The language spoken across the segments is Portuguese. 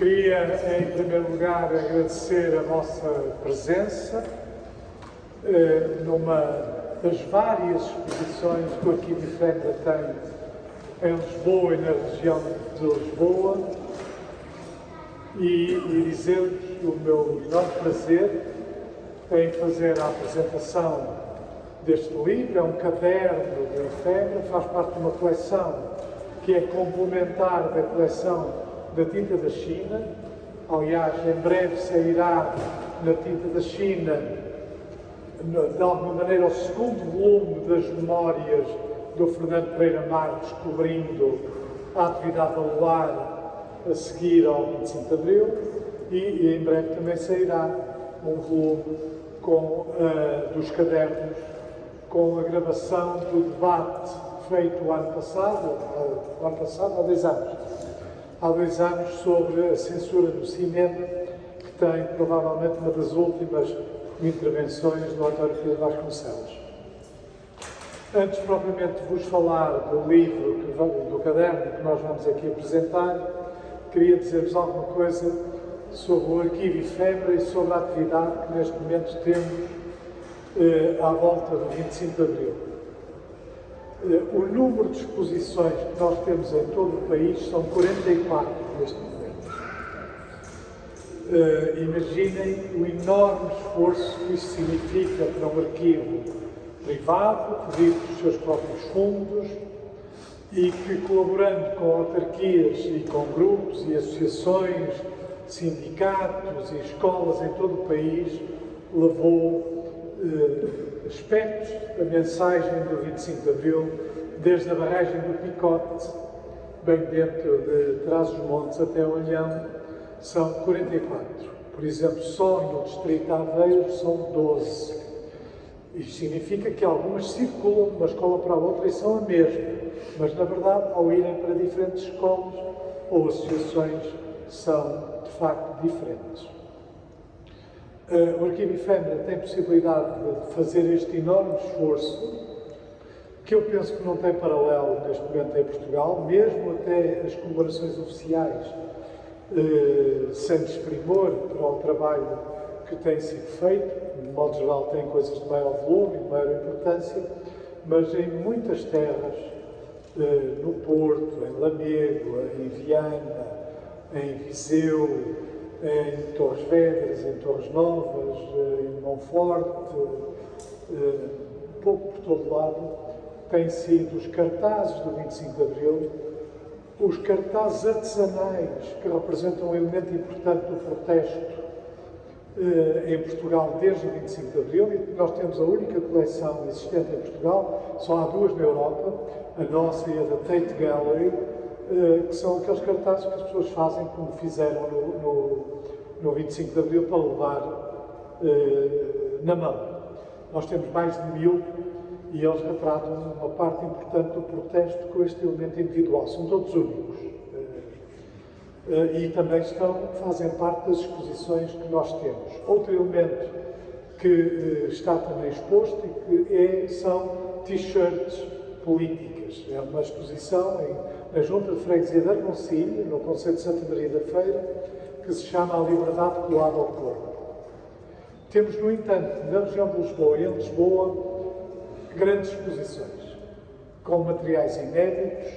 Queria, em primeiro lugar, agradecer a vossa presença numa das várias exposições que o Arquivo Efêmera tem em Lisboa e na região de Lisboa e dizer-vos o meu enorme prazer em fazer a apresentação deste livro. É um caderno do Efêmera, faz parte de uma coleção que é complementar da coleção da Tinta da China. Aliás, em breve sairá na Tinta da China, de alguma maneira, o segundo volume das memórias do Fernando Pereira Marques, cobrindo a atividade alular a seguir ao 25 de Abril, e em breve também sairá um volume dos cadernos com a gravação do debate feito o ano passado, há 2 anos, sobre a censura no cinema, que tem provavelmente uma das últimas intervenções do António Pedro Vasconcelos. Antes propriamente de vos falar do livro, do caderno que nós vamos aqui apresentar, queria dizer-vos alguma coisa sobre o Arquivo Efêmera e sobre a atividade que neste momento temos à volta do 25 de Abril. O número de exposições que nós temos em todo o país são 44 neste momento. Imaginem o enorme esforço que isso significa para um arquivo privado, pedido pelos seus próprios fundos e que, colaborando com autarquias e com grupos e associações, sindicatos e escolas em todo o país, levou aspectos da mensagem do 25 de Abril, desde a barragem do Picote, bem dentro de Trás-os-Montes, até Olhão, são 44. Por exemplo, só no distrito de Aveiro são 12. Isto significa que algumas circulam de uma escola para a outra e são a mesma, mas na verdade, ao irem para diferentes escolas ou associações, são de facto diferentes. O Arquivo Efêmera tem possibilidade de fazer este enorme esforço, que eu penso que não tem paralelo neste momento em Portugal, mesmo até as comemorações oficiais, sem desprimor para o trabalho que tem sido feito. De modo geral, tem coisas de maior volume e de maior importância, mas em muitas terras, no Porto, em Lamego, em Viana, em Viseu, em Torres Vedras, em Torres Novas, em Monforte, um pouco por todo lado, têm sido os cartazes do 25 de Abril, os cartazes artesanais, que representam um elemento importante do protesto em Portugal desde o 25 de Abril, e nós temos a única coleção existente em Portugal, só há 2 na Europa, a nossa e a da Tate Gallery, que são aqueles cartazes que as pessoas fazem, como fizeram no 25 de Abril, para levar na mão. Nós temos mais de 1000 e eles retratam uma parte importante do protesto com este elemento individual. São todos únicos. E também fazem parte das exposições que nós temos. Outro elemento que está também exposto e que são t-shirts políticas. É uma exposição na Junta de Freguesia de Argoncilho, no concelho de Santa Maria da Feira, que se chama A Liberdade Colada ao Corpo. Temos, no entanto, na região de Lisboa e em Lisboa, grandes exposições, com materiais inéditos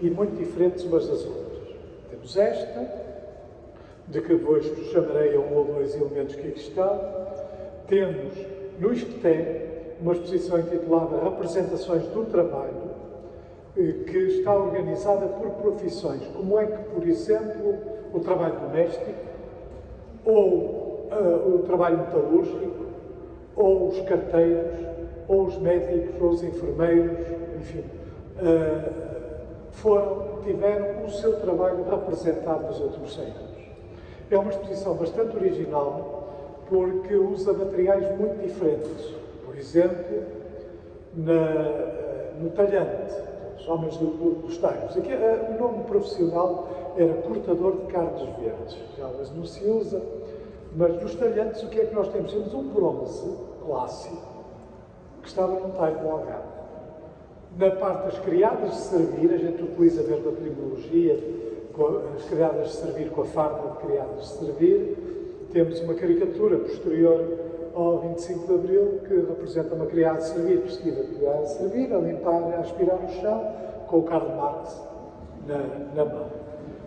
e muito diferentes umas das outras. Temos esta, de que depois chamarei a 1 ou 2 elementos que aqui estão. Temos, no Esqueté, uma exposição intitulada Representações do Trabalho, que está organizada por profissões, como é que, por exemplo, o trabalho doméstico, ou o trabalho metalúrgico, ou os carteiros, ou os médicos, ou os enfermeiros, enfim, tiveram o seu trabalho representado nos últimos 100 anos. É uma exposição bastante original, porque usa materiais muito diferentes. Por exemplo, no talhante, os homens dos talhos. Aqui, o nome profissional era cortador de carnes verdes. Já hoje não se usa, mas nos talhantes o que é que nós temos? Temos um bronze clássico que estava num talho no Algarve. Na parte das criadas de servir, a gente utiliza a mesma terminologia as criadas de servir com a farda de criadas de servir. Temos uma caricatura posterior ao 25 de Abril que representa uma criada de servir vestida de criada de servir, a limpar, a aspirar o chão, com o Karl Marx na mão.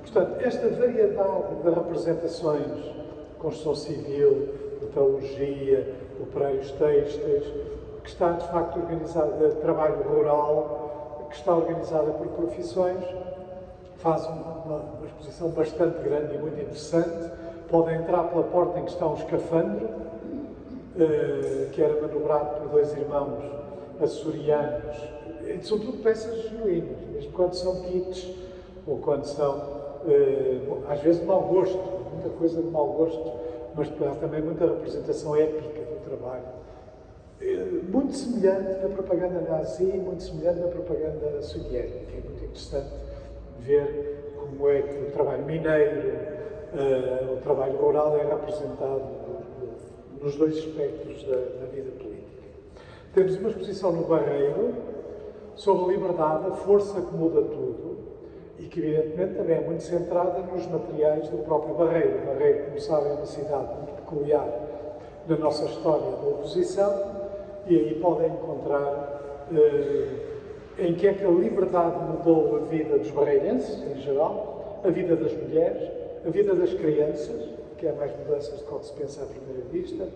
Portanto, esta variedade de representações, construção civil, metalurgia, operários têxteis, que está de facto organizada, trabalho rural, que está organizada por profissões, faz uma exposição bastante grande e muito interessante. Podem entrar pela porta em que está um escafandro, que era manobrado por dois irmãos açorianos. São tudo peças genuínas, mesmo quando são kits, ou quando são, às vezes, de mau gosto, muita coisa de mau gosto, mas há também muita representação épica do trabalho. Muito semelhante na propaganda nazi, muito semelhante na propaganda soviética. É muito interessante ver como é que o trabalho mineiro, o trabalho rural é representado nos dois espectros da vida política. Temos uma exposição no Barreiro sobre a liberdade, a força que muda tudo, e que evidentemente também é muito centrada nos materiais do próprio Barreiro. O Barreiro, como sabem, é uma cidade muito peculiar na nossa história da oposição, e aí podem encontrar em que é que a liberdade mudou a vida dos barreirenses, em geral, a vida das mulheres, a vida das crianças, que é mais mudanças do que se pensa à primeira vista,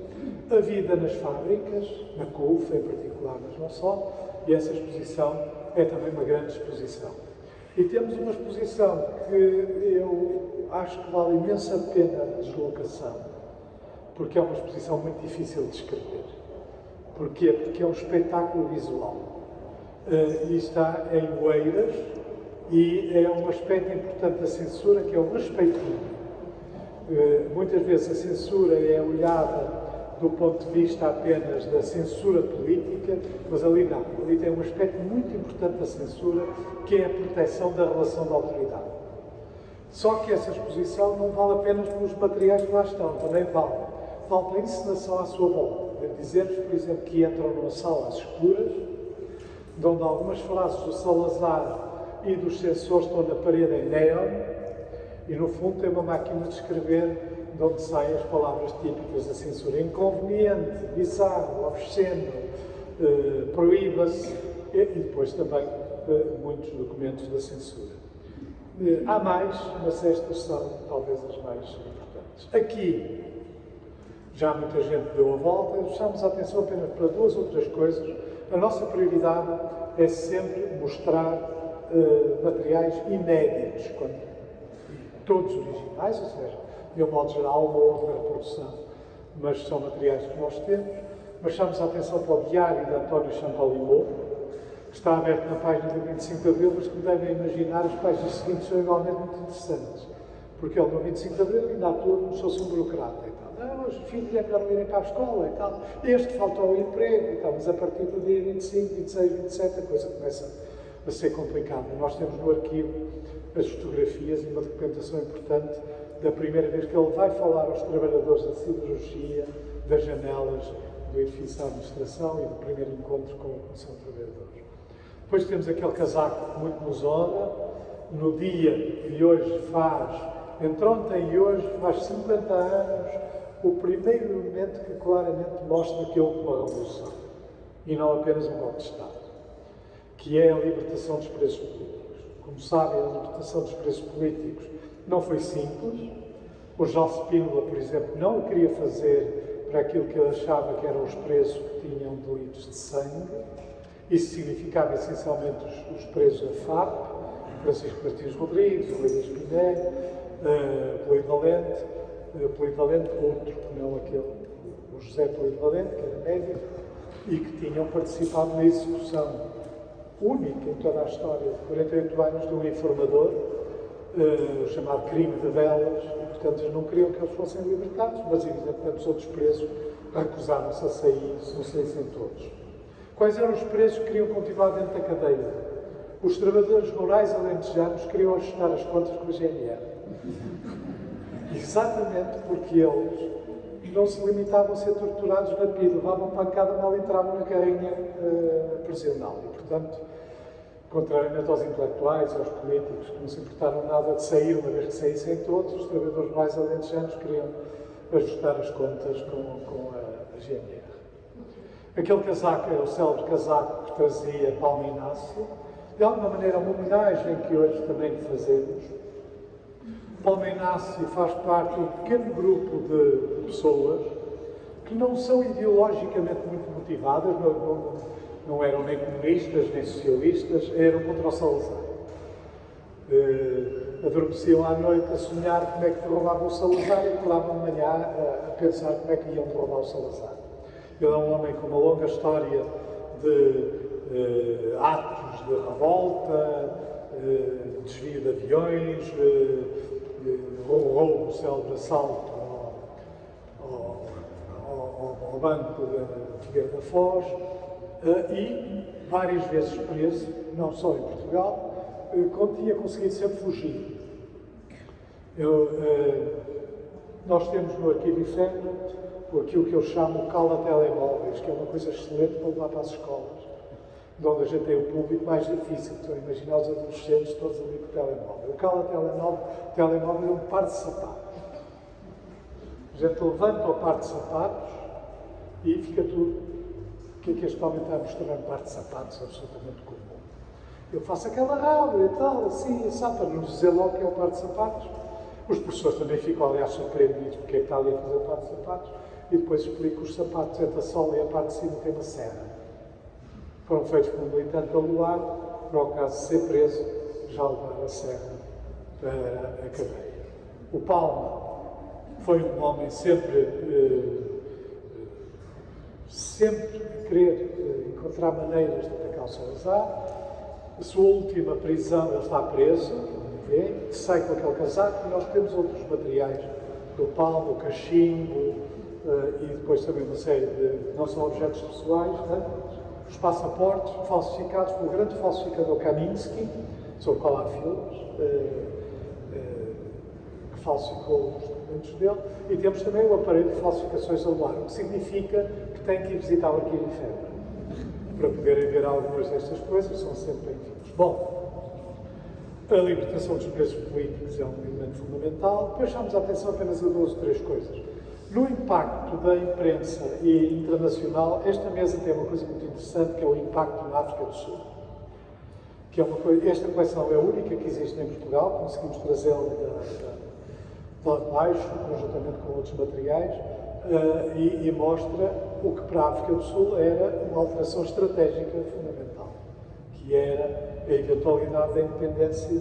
a vida nas fábricas, na CUF em particular, mas não só, e essa exposição é também uma grande exposição. E temos uma exposição que eu acho que vale imensa pena a deslocação, porque é uma exposição muito difícil de escrever. Porquê? Porque é um espetáculo visual. E está em Oeiras, e é um aspecto importante da censura, que é o respeitinho. Muitas vezes a censura é olhada do ponto de vista apenas da censura política, mas ali não. Ali tem um aspecto muito importante da censura, que é a proteção da relação de autoridade. Só que essa exposição não vale apenas pelos materiais que lá estão, também vale pela encenação à sua volta. Dizer-vos, por exemplo, que entram numa sala às escuras, de onde algumas frases do Salazar e dos censores estão na parede em neon, e no fundo tem uma máquina de escrever de onde saem as palavras típicas da censura. Inconveniente, bizarro, obsceno, proíba-se, e depois também muitos documentos da censura. Há mais, mas estas são talvez as mais importantes. Aqui, já muita gente deu a volta, deixamos a atenção apenas para duas ou três coisas. A nossa prioridade é sempre mostrar materiais inéditos, todos originais, ou seja, de um modo geral, uma outra reprodução, mas são materiais que nós temos. Mas chamamos a atenção para o diário de António Champalimau, que está aberto na página do 25 de Abril, mas como devem imaginar, as páginas seguintes são igualmente muito interessantes, porque ele no 25 de Abril ainda atua como se fosse um burocrata e tal. Não, os filhos é para não irem para a escola e tal, este faltou o emprego e tal, mas a partir do dia 25, 26, 27 a coisa começa a ser complicada. Nós temos no arquivo as fotografias e uma documentação importante da primeira vez que ele vai falar aos trabalhadores da siderurgia, das janelas do edifício da administração e do primeiro encontro com a Comissão de Trabalhadores. Depois temos aquele casaco que muito nos honra, no dia de hoje entre ontem e hoje, faz 50 anos, o primeiro elemento que claramente mostra que houve uma revolução, e não apenas um golpe de Estado, que é a libertação dos presos políticos. Como sabem, a libertação dos presos políticos não foi simples. O Jorge Spínola, por exemplo, não o queria fazer para aquilo que ele achava que eram os presos que tinham delitos de sangue. Isso significava essencialmente os presos da FAP, Francisco Martins Rodrigues, o Luís Pinheiro, polivalente, outro, não aquele, o José Polivalente, que era médico, e que tinham participado na execução única em toda a história de 48 anos de um informador, o chamado crime de Velas, e portanto eles não queriam que eles fossem libertados, mas evidentemente os outros presos recusaram-se a sair, se não saíssem todos. Quais eram os presos que queriam continuar dentro da cadeia? Os trabalhadores rurais alentejanos queriam ajustar as contas com a GNR. Exatamente porque eles não se limitavam a ser torturados na PID, levavam pancada mal entravam na carrinha prisional. E, portanto, Contrariamente aos intelectuais e aos políticos, que não se importaram nada de sair, uma vez que saíssem todos, os trabalhadores mais alentejanos queriam ajustar as contas com a GNR. Aquele casaco era o célebre casaco que trazia Paulo Inácio, de alguma maneira uma homenagem que hoje também lhe fazemos. Paulo Inácio faz parte de um pequeno grupo de pessoas que não são ideologicamente muito motivadas, não eram nem comunistas nem socialistas, eram contra o Salazar. Adormeciam à noite a sonhar como é que derrubavam o Salazar e acordavam de manhã a pensar como é que iam derrubar o Salazar. Ele é um homem com uma longa história de atos de revolta, desvio de aviões, roubo, célebre assalto ao Banco de Figueira da Foz e várias vezes preso, não só em Portugal, quando tinha conseguido sempre fugir. Nós temos no Arquivo Efêmero aquilo que eu chamo cala-telemóveis, que é uma coisa excelente para levar para as escolas, onde a gente tem o público mais difícil. Então, imaginar os adolescentes todos ali com o telemóvel. O cala-telemóvel é um par de sapatos. A gente levanta o par de sapatos e fica tudo. O que é que este homem está a mostrar? Um par de sapatos absolutamente comum. Eu faço aquela rádio e tal, assim, sabe, para nos dizer logo que é o par de sapatos. Os professores também ficam, aliás, surpreendidos porque é que está ali a fazer o par de sapatos. E depois explico os sapatos entre a sola e a parte de cima tem uma serra. Foram feitos por um militante aluado, para o caso de ser preso, já levar a serra para a cadeia. O Palma foi um homem sempre a querer encontrar maneiras de atacar o Salazar. A sua última prisão, ele está preso, sai com aquele casaco, e nós temos outros materiais do Palma, o cachimbo, e depois também uma série de, não só objetos pessoais, né? Os passaportes falsificados pelo grande falsificador Kaminsky, sobre o qual há filmes, que falsificou os documentos dele, e temos também o aparelho de falsificações aluar, o que significa que tem que ir visitar o Arquivo Efêmero para poderem ver algumas destas coisas, são sempre bem-vindos. Bom, a libertação dos presos políticos é um elemento fundamental. Depois chamamos a atenção apenas a 2 ou 3 coisas. No impacto da imprensa e internacional, esta mesa tem uma coisa muito interessante, que é o impacto na África do Sul. Que é uma coisa, esta coleção é a única que existe em Portugal, conseguimos trazê-la lá de baixo, conjuntamente com outros materiais, e mostra o que para a África do Sul era uma alteração estratégica fundamental, que era a eventualidade da independência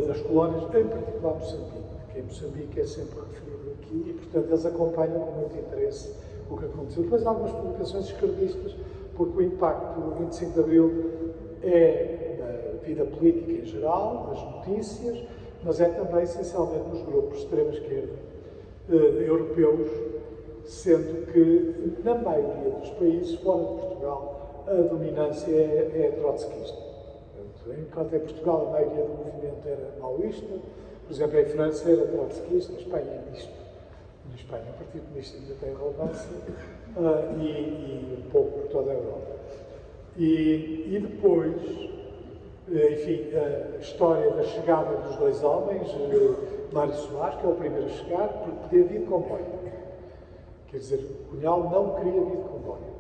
das colónias, em particular Moçambique, que em Moçambique é sempre referido aqui, e portanto eles acompanham com muito interesse o que aconteceu. Depois há algumas publicações esquerdistas, porque o impacto do 25 de Abril é na vida política em geral, nas notícias, mas é também essencialmente nos grupos de extrema-esquerda europeus, sendo que na maioria dos países, fora de Portugal, a dominância é trotskista. Enquanto em Portugal a maioria do movimento era maoísta, por exemplo, em França era trotskista, em Espanha é misto. Na Espanha o Partido Comunista ainda tem relevância, e um pouco por toda a Europa. E depois, enfim, a história da chegada dos 2 homens, Mário Soares, que é o primeiro a chegar, porque podia vir de comboio. Quer dizer, Cunhal não queria vir de comboio,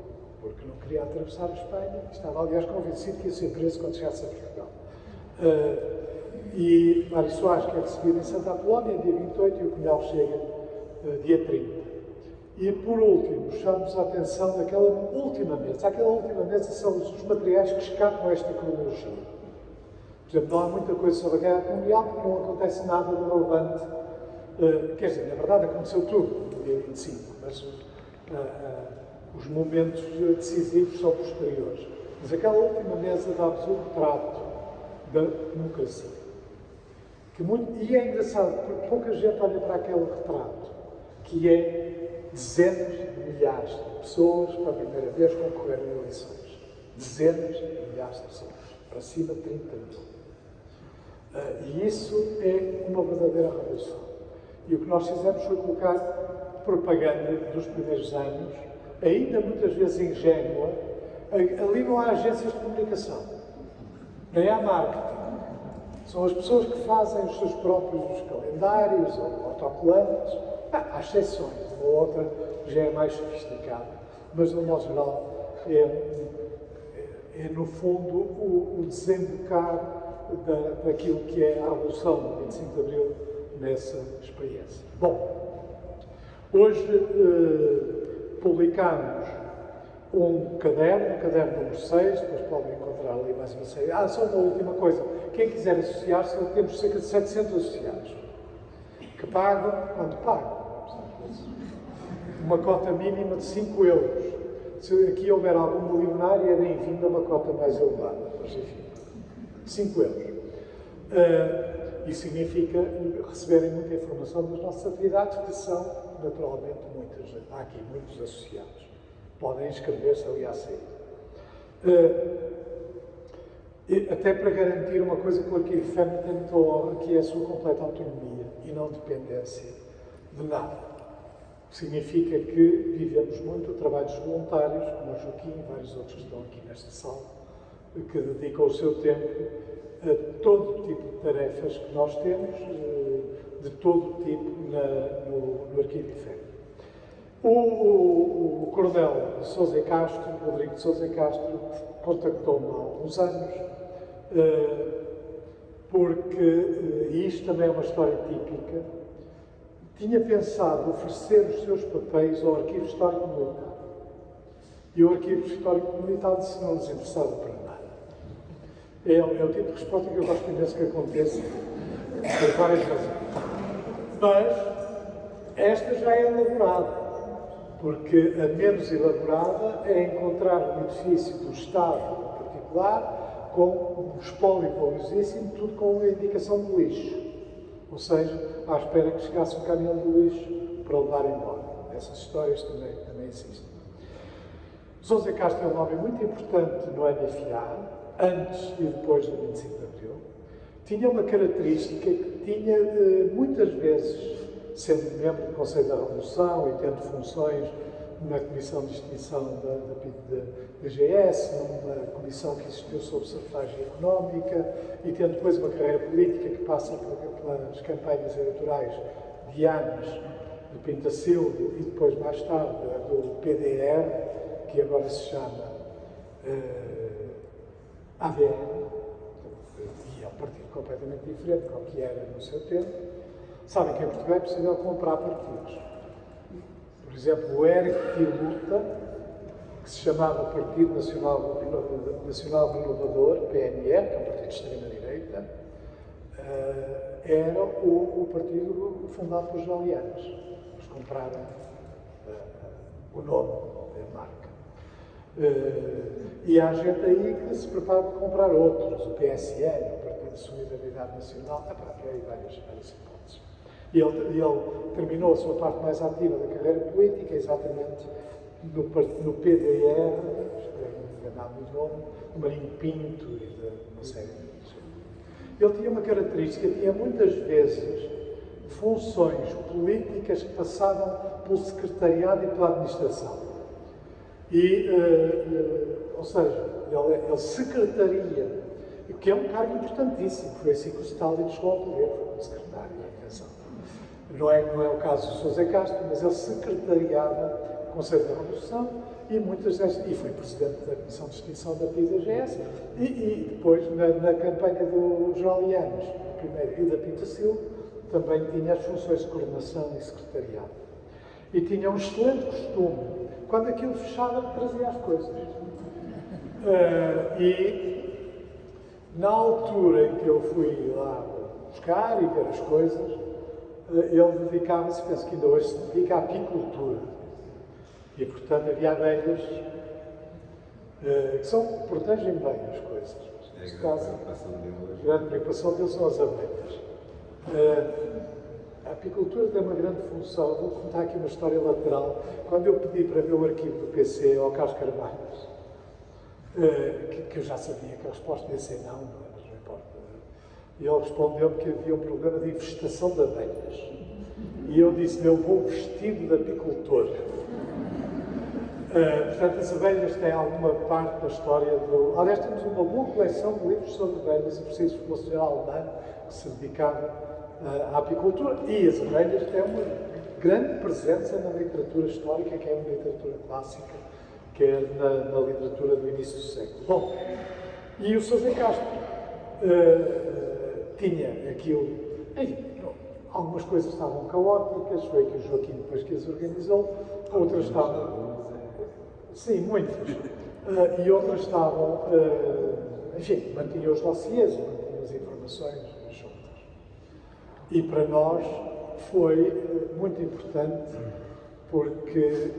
porque não queria atravessar a Espanha, estava, aliás, convencido que ia ser preso quando chegasse a Portugal. E Mário Soares, que é recebido em Santa Apolónia, dia 28, e o Cunhal chega dia 30. E, por último, chamamos a atenção daquela última mesa. Aquela última mesa são os materiais que escapam a esta cronologia. Por exemplo, não há muita coisa sobre a Guerra Mundial, porque não acontece nada de relevante. Quer dizer, na verdade aconteceu tudo no dia 25, mas os momentos decisivos são posteriores. Mas aquela última mesa dá-vos um retrato da democracia. E é engraçado, porque pouca gente olha para aquele retrato, que é dezenas de milhares de pessoas para a primeira vez concorreram a eleições. Dezenas de milhares de pessoas, para cima de 30 mil. E isso é uma verdadeira revolução. E o que nós fizemos foi colocar propaganda dos primeiros anos, ainda muitas vezes ingênua. Ali não há agências de comunicação. nem há marketing. São as pessoas que fazem os seus próprios calendários ou autocolantes. Há exceções, uma outra já é mais sofisticada, mas, no modo geral, é no fundo, o desembocar daquilo que é a Revolução do 25 de Abril nessa experiência. Bom, hoje publicamos um caderno, o caderno número 6, depois podem encontrar ali mais uma série. Só uma última coisa. Quem quiser associar-se, temos cerca de 700 associados, que pagam, quando pagam, uma cota mínima de 5 euros. Se aqui houver algum milionário, é bem-vindo a uma cota mais elevada, mas enfim, 5 euros. Isso significa receberem muita informação das nossas atividades, que são, naturalmente, muitas. Há aqui muitos associados. Podem inscrever-se ali à saída. Até para garantir uma coisa que o Arquivo FEM tem muita honra, que é a sua completa autonomia e não dependência de nada. Significa que vivemos muito trabalhos voluntários, como o Joaquim e vários outros que estão aqui nesta sala, que dedicam o seu tempo a todo tipo de tarefas que nós temos, de todo tipo no Arquivo FEM. O Coronel de Sousa Castro, Rodrigo de Sousa Castro, contactou-me há alguns anos, porque, e isto também é uma história típica, tinha pensado oferecer os seus papéis ao Arquivo Histórico Militar. E o Arquivo Histórico Militar disse que não lhes interessava para nada. É o tipo de resposta que eu gosto imenso que aconteça, por várias razões. Mas esta já é elaborada, porque a menos elaborada é encontrar um edifício do Estado em particular com um espólio valiosíssimo, tudo com a indicação de lixo. Ou seja, à espera que chegasse um caminhão de lixo para o levar embora. Essas histórias também existem. Sousa Castro é um nome muito importante no NFA, antes e depois do 25 de Abril. Tinha uma característica que tinha, muitas vezes, sendo membro do Conselho da Revolução e tendo funções na Comissão de Extinção da DGS, numa comissão que existiu sobre safragem económica, e tendo depois uma carreira política que passa pelas campanhas eleitorais de anos de Pintacilgo e depois, mais tarde, do PDR, que agora se chama ADN, e é um partido completamente diferente do que era no seu tempo. Sabem que em Portugal é possível comprar partidos. Por exemplo, o Érico Tiluta, que se chamava Partido Nacional Renovador, PNR, que é um partido de extrema-direita, era o partido fundado por Jalianos. Eles compraram o nome da marca. E há gente aí que se prepara para comprar outros, o PSN, o Partido de Solidariedade Nacional, e aí várias hipóteses. E ele terminou a sua parte mais ativa da carreira política exatamente no PDR, enganado no nome, do Marinho Pinto e de uma série de outros. Ele tinha uma característica, tinha muitas vezes funções políticas que passavam pelo secretariado e pela administração. Ou seja, ele secretaria, que é um cargo importantíssimo. Foi assim que o Stalin chegou ao poder, foi como secretário da Educação. Não é o caso de Sousa Castro, mas ele secretariava o Conselho da Revolução e foi presidente da Comissão de Extinção da PIDGS e depois, na campanha do Jolianos, primeiro, e da Pintacilgo, também tinha as funções de coordenação e secretariado. E tinha um excelente costume, quando aquilo fechava, trazia as coisas. E na altura em que eu fui lá buscar e ver as coisas, ele dedicava-se, penso que ainda hoje se dedica à apicultura. E, portanto, havia abelhas que protegem bem as coisas. Neste caso, a grande preocupação deles são as abelhas. A apicultura tem uma grande função. Vou contar aqui uma história lateral. Quando eu pedi para ver o arquivo do PC ao Carlos Carvalhos, que eu já sabia que a resposta ia ser não, mas não importa. E ele respondeu-me que havia um problema de infestação de abelhas. E eu disse-lhe, eu vou vestido de apicultor. Portanto, as abelhas têm alguma parte da história do... Aliás, temos uma boa coleção de livros sobre abelhas, e preciso uma senhora alemã que se dedicava à apicultura, e as abelhas têm uma grande presença na literatura histórica, que é uma literatura clássica, que é na literatura do início do século. Bom, e o Sousa Castro tinha aquilo, enfim, algumas coisas estavam caóticas, foi aqui o Joaquim depois que as organizou, outras estavam, sim, muitas, e outras estavam, enfim, mantinham os dossiês, mantinham as informações juntas. E para nós foi muito importante, porque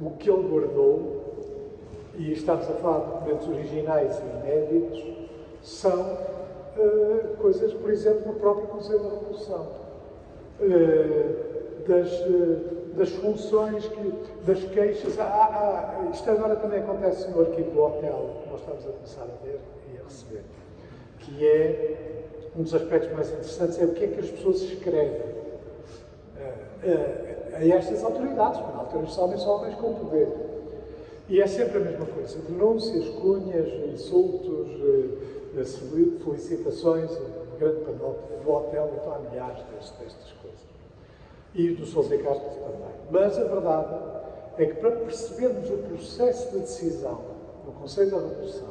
o que ele guardou, e estamos a falar de documentos originais e inéditos, são coisas, por exemplo, no próprio Conselho da Revolução, das funções, das queixas. Isto agora também acontece no arquivo do hotel, que nós estamos a começar a ver e a receber, que é um dos aspectos mais interessantes, é o que é que as pessoas escrevem a estas autoridades, porque autoridades são homens com poder. E é sempre a mesma coisa, denúncias, cunhas, insultos, felicitações, um grande panóplia. No hotel então há milhares destas coisas. E do Sousa Castro também. Mas a verdade é que para percebermos o processo de decisão no Conselho da Revolução,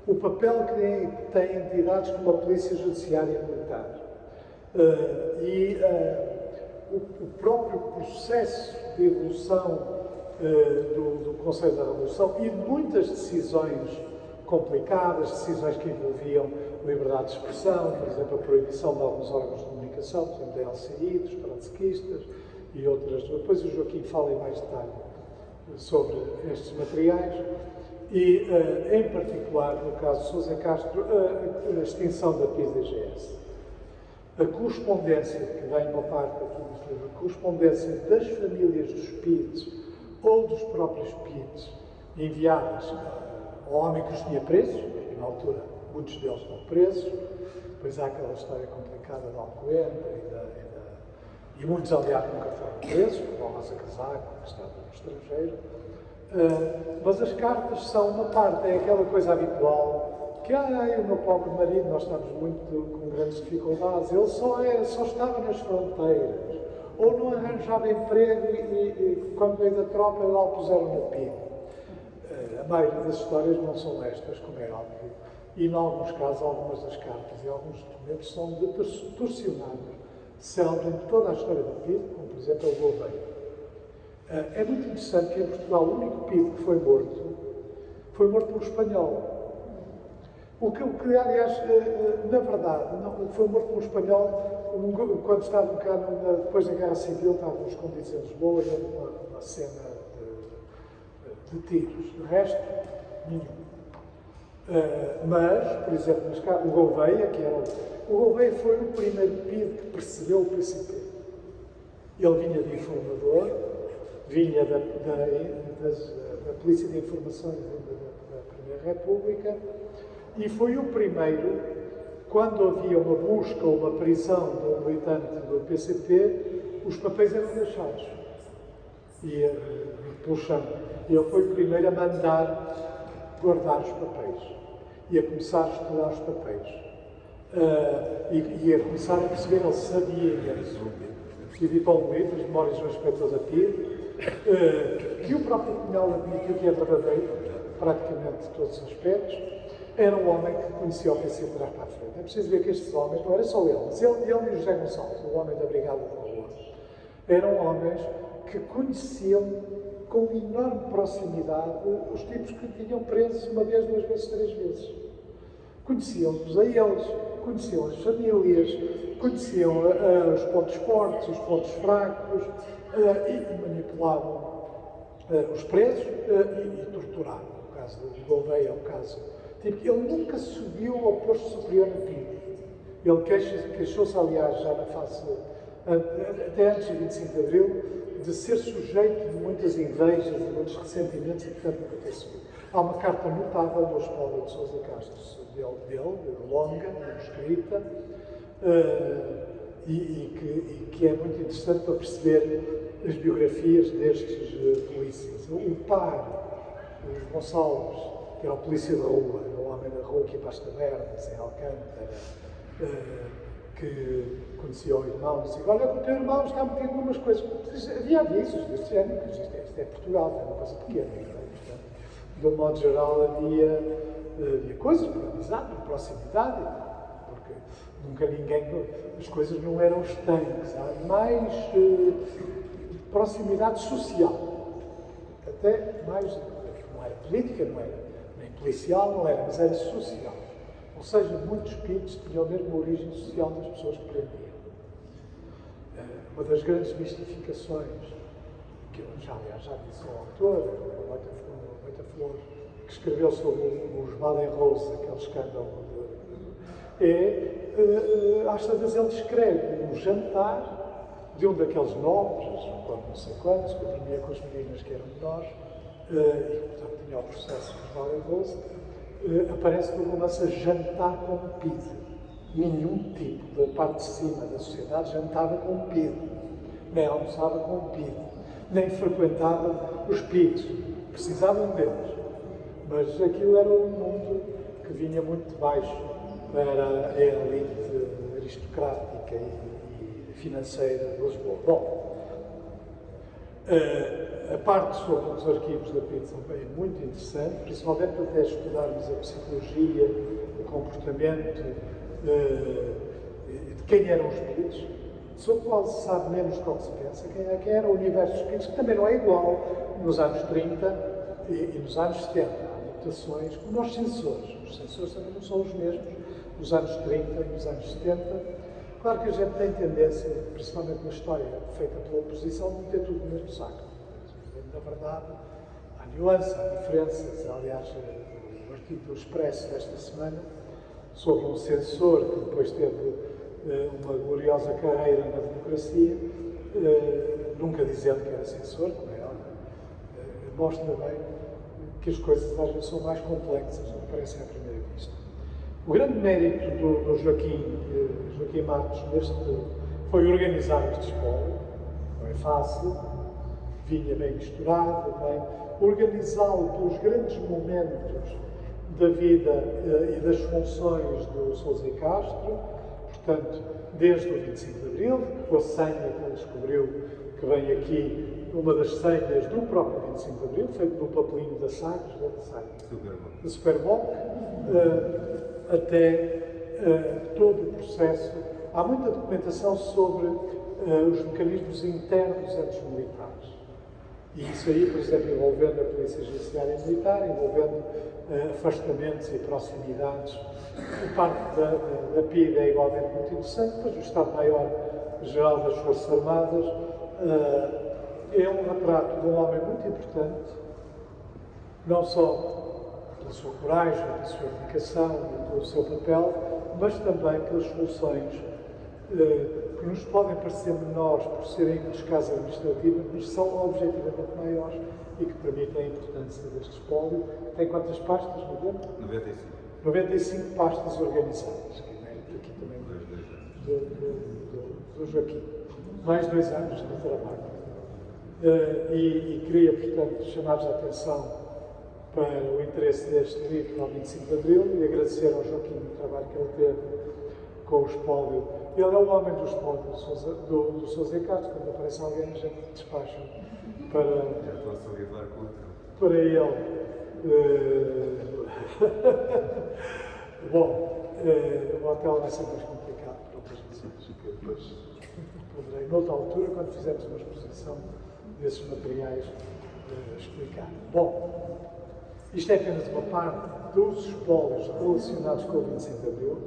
o papel que tem entidades como a Polícia Judiciária Militar o próprio processo de evolução do Conselho da Revolução e de muitas decisões complicadas, decisões que envolviam liberdade de expressão, por exemplo, a proibição de alguns órgãos de comunicação, por exemplo, da LCI, dos trotskistas e outras. Depois o Joaquim fala em mais detalhe sobre estes materiais e, em particular, no caso de Sousa Castro, a extinção da PIDGS. A correspondência, que vem uma parte aqui neste livro, a correspondência das famílias dos PIDs ou dos próprios PIDs enviadas ao homem que os tinha presos, e na altura muitos deles estão presos, depois há aquela história complicada de Alcoentra e muitos, aliás, nunca foram presos, como o Rosa Casaco, que estava no estrangeiro. Mas as cartas são uma parte, é aquela coisa habitual, que o meu pobre marido, nós estamos com grandes dificuldades, ele só estava nas fronteiras, ou não arranjava emprego e quando veio da tropa lá o puseram no PIB. A maioria das histórias não são estas, como é óbvio, e em alguns casos, algumas das cartas e alguns documentos são distorcionados, célebres em toda a história do PIB, como por exemplo o Gouveia. É muito interessante que em Portugal o único PIB que foi morto por um espanhol. O que aliás, na verdade, não, foi morto por um espanhol quando estavam cá, depois da Guerra Civil, estavam escondidos em Lisboa e houve uma cena de tiros. De resto, nenhum. Mas, por exemplo, o Gouveia, o Gouveia foi o primeiro PID que percebeu o PCP. Ele vinha de informador, vinha da Polícia de Informações da Primeira República, e foi o primeiro, quando havia uma busca ou uma prisão de um militante do PCP, os papéis eram deixados. E pelo chão. Ele foi o primeiro a mandar guardar os papéis e a começar a estudar os papéis. E a começar a perceber, ele sabia imenso. Editou um livro, As Memórias do Inspetor da PID, que o próprio Cunhal admitiu que é verdadeiro, praticamente todos os aspectos. Era um homem que conhecia o PC de trás para a frente. É preciso ver que estes homens, não era só ele, mas ele e o José Gonçalves, o homem da Brigada de Rua, eram homens que conheciam com enorme proximidade os tipos que tinham presos uma vez, duas vezes, três vezes. Conheciam-nos a eles, conheciam as famílias, conheciam os pontos fortes, os pontos fracos e manipulavam os presos e torturavam. O caso do Gouveia é um caso. Tipo, ele nunca subiu ao posto superior na PIB. Ele queixou-se, aliás, já na fase, até antes de 25 de Abril, de ser sujeito de muitas invejas e muitos ressentimentos e, portanto, nunca ter subido. Há uma carta notável do Osvaldo de Sousa Castro, dele, longa, escrita, e que é muito interessante para perceber as biografias destes polícias. O par, o Gonçalves, que era o polícia da rua, era o homem da rua que ia para as tabernas, em Alcântara, que conhecia o irmão, dizia: olha, o teu irmão está metido em umas coisas. Havia avisos deste género, porque isto é Portugal, é uma coisa pequena. Portanto, de um modo geral, havia coisas por amizade, por proximidade, porque nunca ninguém. As coisas não eram estanques, há mais proximidade social. Até mais. Não era política, não era nem policial, não era, mas era social. Ou seja, muitos espíritos tinham a mesma origem social das pessoas que prendiam. Uma das grandes mistificações, que eu aliás já disse ao autor, o Moita Flor, que escreveu sobre os Baden-Rose, aquele escândalo, às tantas ele descreve um jantar de um daqueles nobres, não sei quantos, que dormia com as meninas que eram menores, e portanto tinha o processo dos Baden-Rose. Aparece no romance a jantar com o PIDE. Nenhum tipo da parte de cima da sociedade jantava com o PIDE, nem almoçava com o PIDE, nem frequentava os PIDs. Precisavam deles. Mas aquilo era um mundo que vinha muito de baixo para a elite aristocrática e financeira de Lisboa. Bom, a parte sobre os arquivos da PIDE é muito interessante, principalmente até estudarmos a psicologia, o comportamento de quem eram os PIDs, sobre o qual se sabe menos do que se pensa, quem era o universo dos PIDs, que também não é igual nos anos 30 e nos anos 70. Há mutações, como os sensores. Os sensores também não são os mesmos nos anos 30 e nos anos 70. Claro que a gente tem tendência, principalmente na história feita pela oposição, de meter tudo no mesmo saco. Na verdade, há nuances, há diferenças. Aliás, o artigo do Expresso desta semana, sobre um censor que depois teve uma gloriosa carreira na democracia, nunca dizendo que era censor, como é óbvio, mostra bem que as coisas às vezes são mais complexas do que parecem à primeira vista. O grande mérito do Joaquim Marcos foi organizar este espólio. Não é fácil, vinha bem misturado, bem organizá-lo pelos grandes momentos da vida e das funções do Sousa e Castro, portanto, desde o 25 de Abril, com a senha que ele descobriu, que vem aqui, uma das senhas do próprio 25 de Abril, feito no papelinho da Sagres, da Superboc, até todo o processo. Há muita documentação sobre os mecanismos internos entre os militares. E isso aí, por exemplo, envolvendo a Polícia Judiciária Militar, envolvendo afastamentos e proximidades. A parte da PIDE é igualmente muito interessante, pois o Estado-Maior-Geral das Forças Armadas é um retrato de um homem muito importante, não só pela sua coragem, pela sua dedicação e pelo seu papel, mas também pelas soluções que nos podem parecer menores por serem dos casos administrativos, mas são objetivamente maiores e que permitem a importância deste espólio. Tem quantas pastas, não é? 95. 95 pastas organizadas, que vem aqui também do Joaquim. Mais 2 anos de trabalho. E queria, portanto, chamar-vos a atenção para o interesse deste livro ao 25 de Abril e agradecer ao Joaquim o trabalho que ele teve com o espólio. Ele é o homem do espólio do Sousa e Castro. Quando aparece alguém, a gente despacha para ele. Bom, o hotel vai ser mais complicado para outras pessoas, que depois poderei, noutra altura, quando fizermos uma exposição desses materiais, explicar. Bom, isto é apenas uma parte dos espólios relacionados com o 25 de Abril,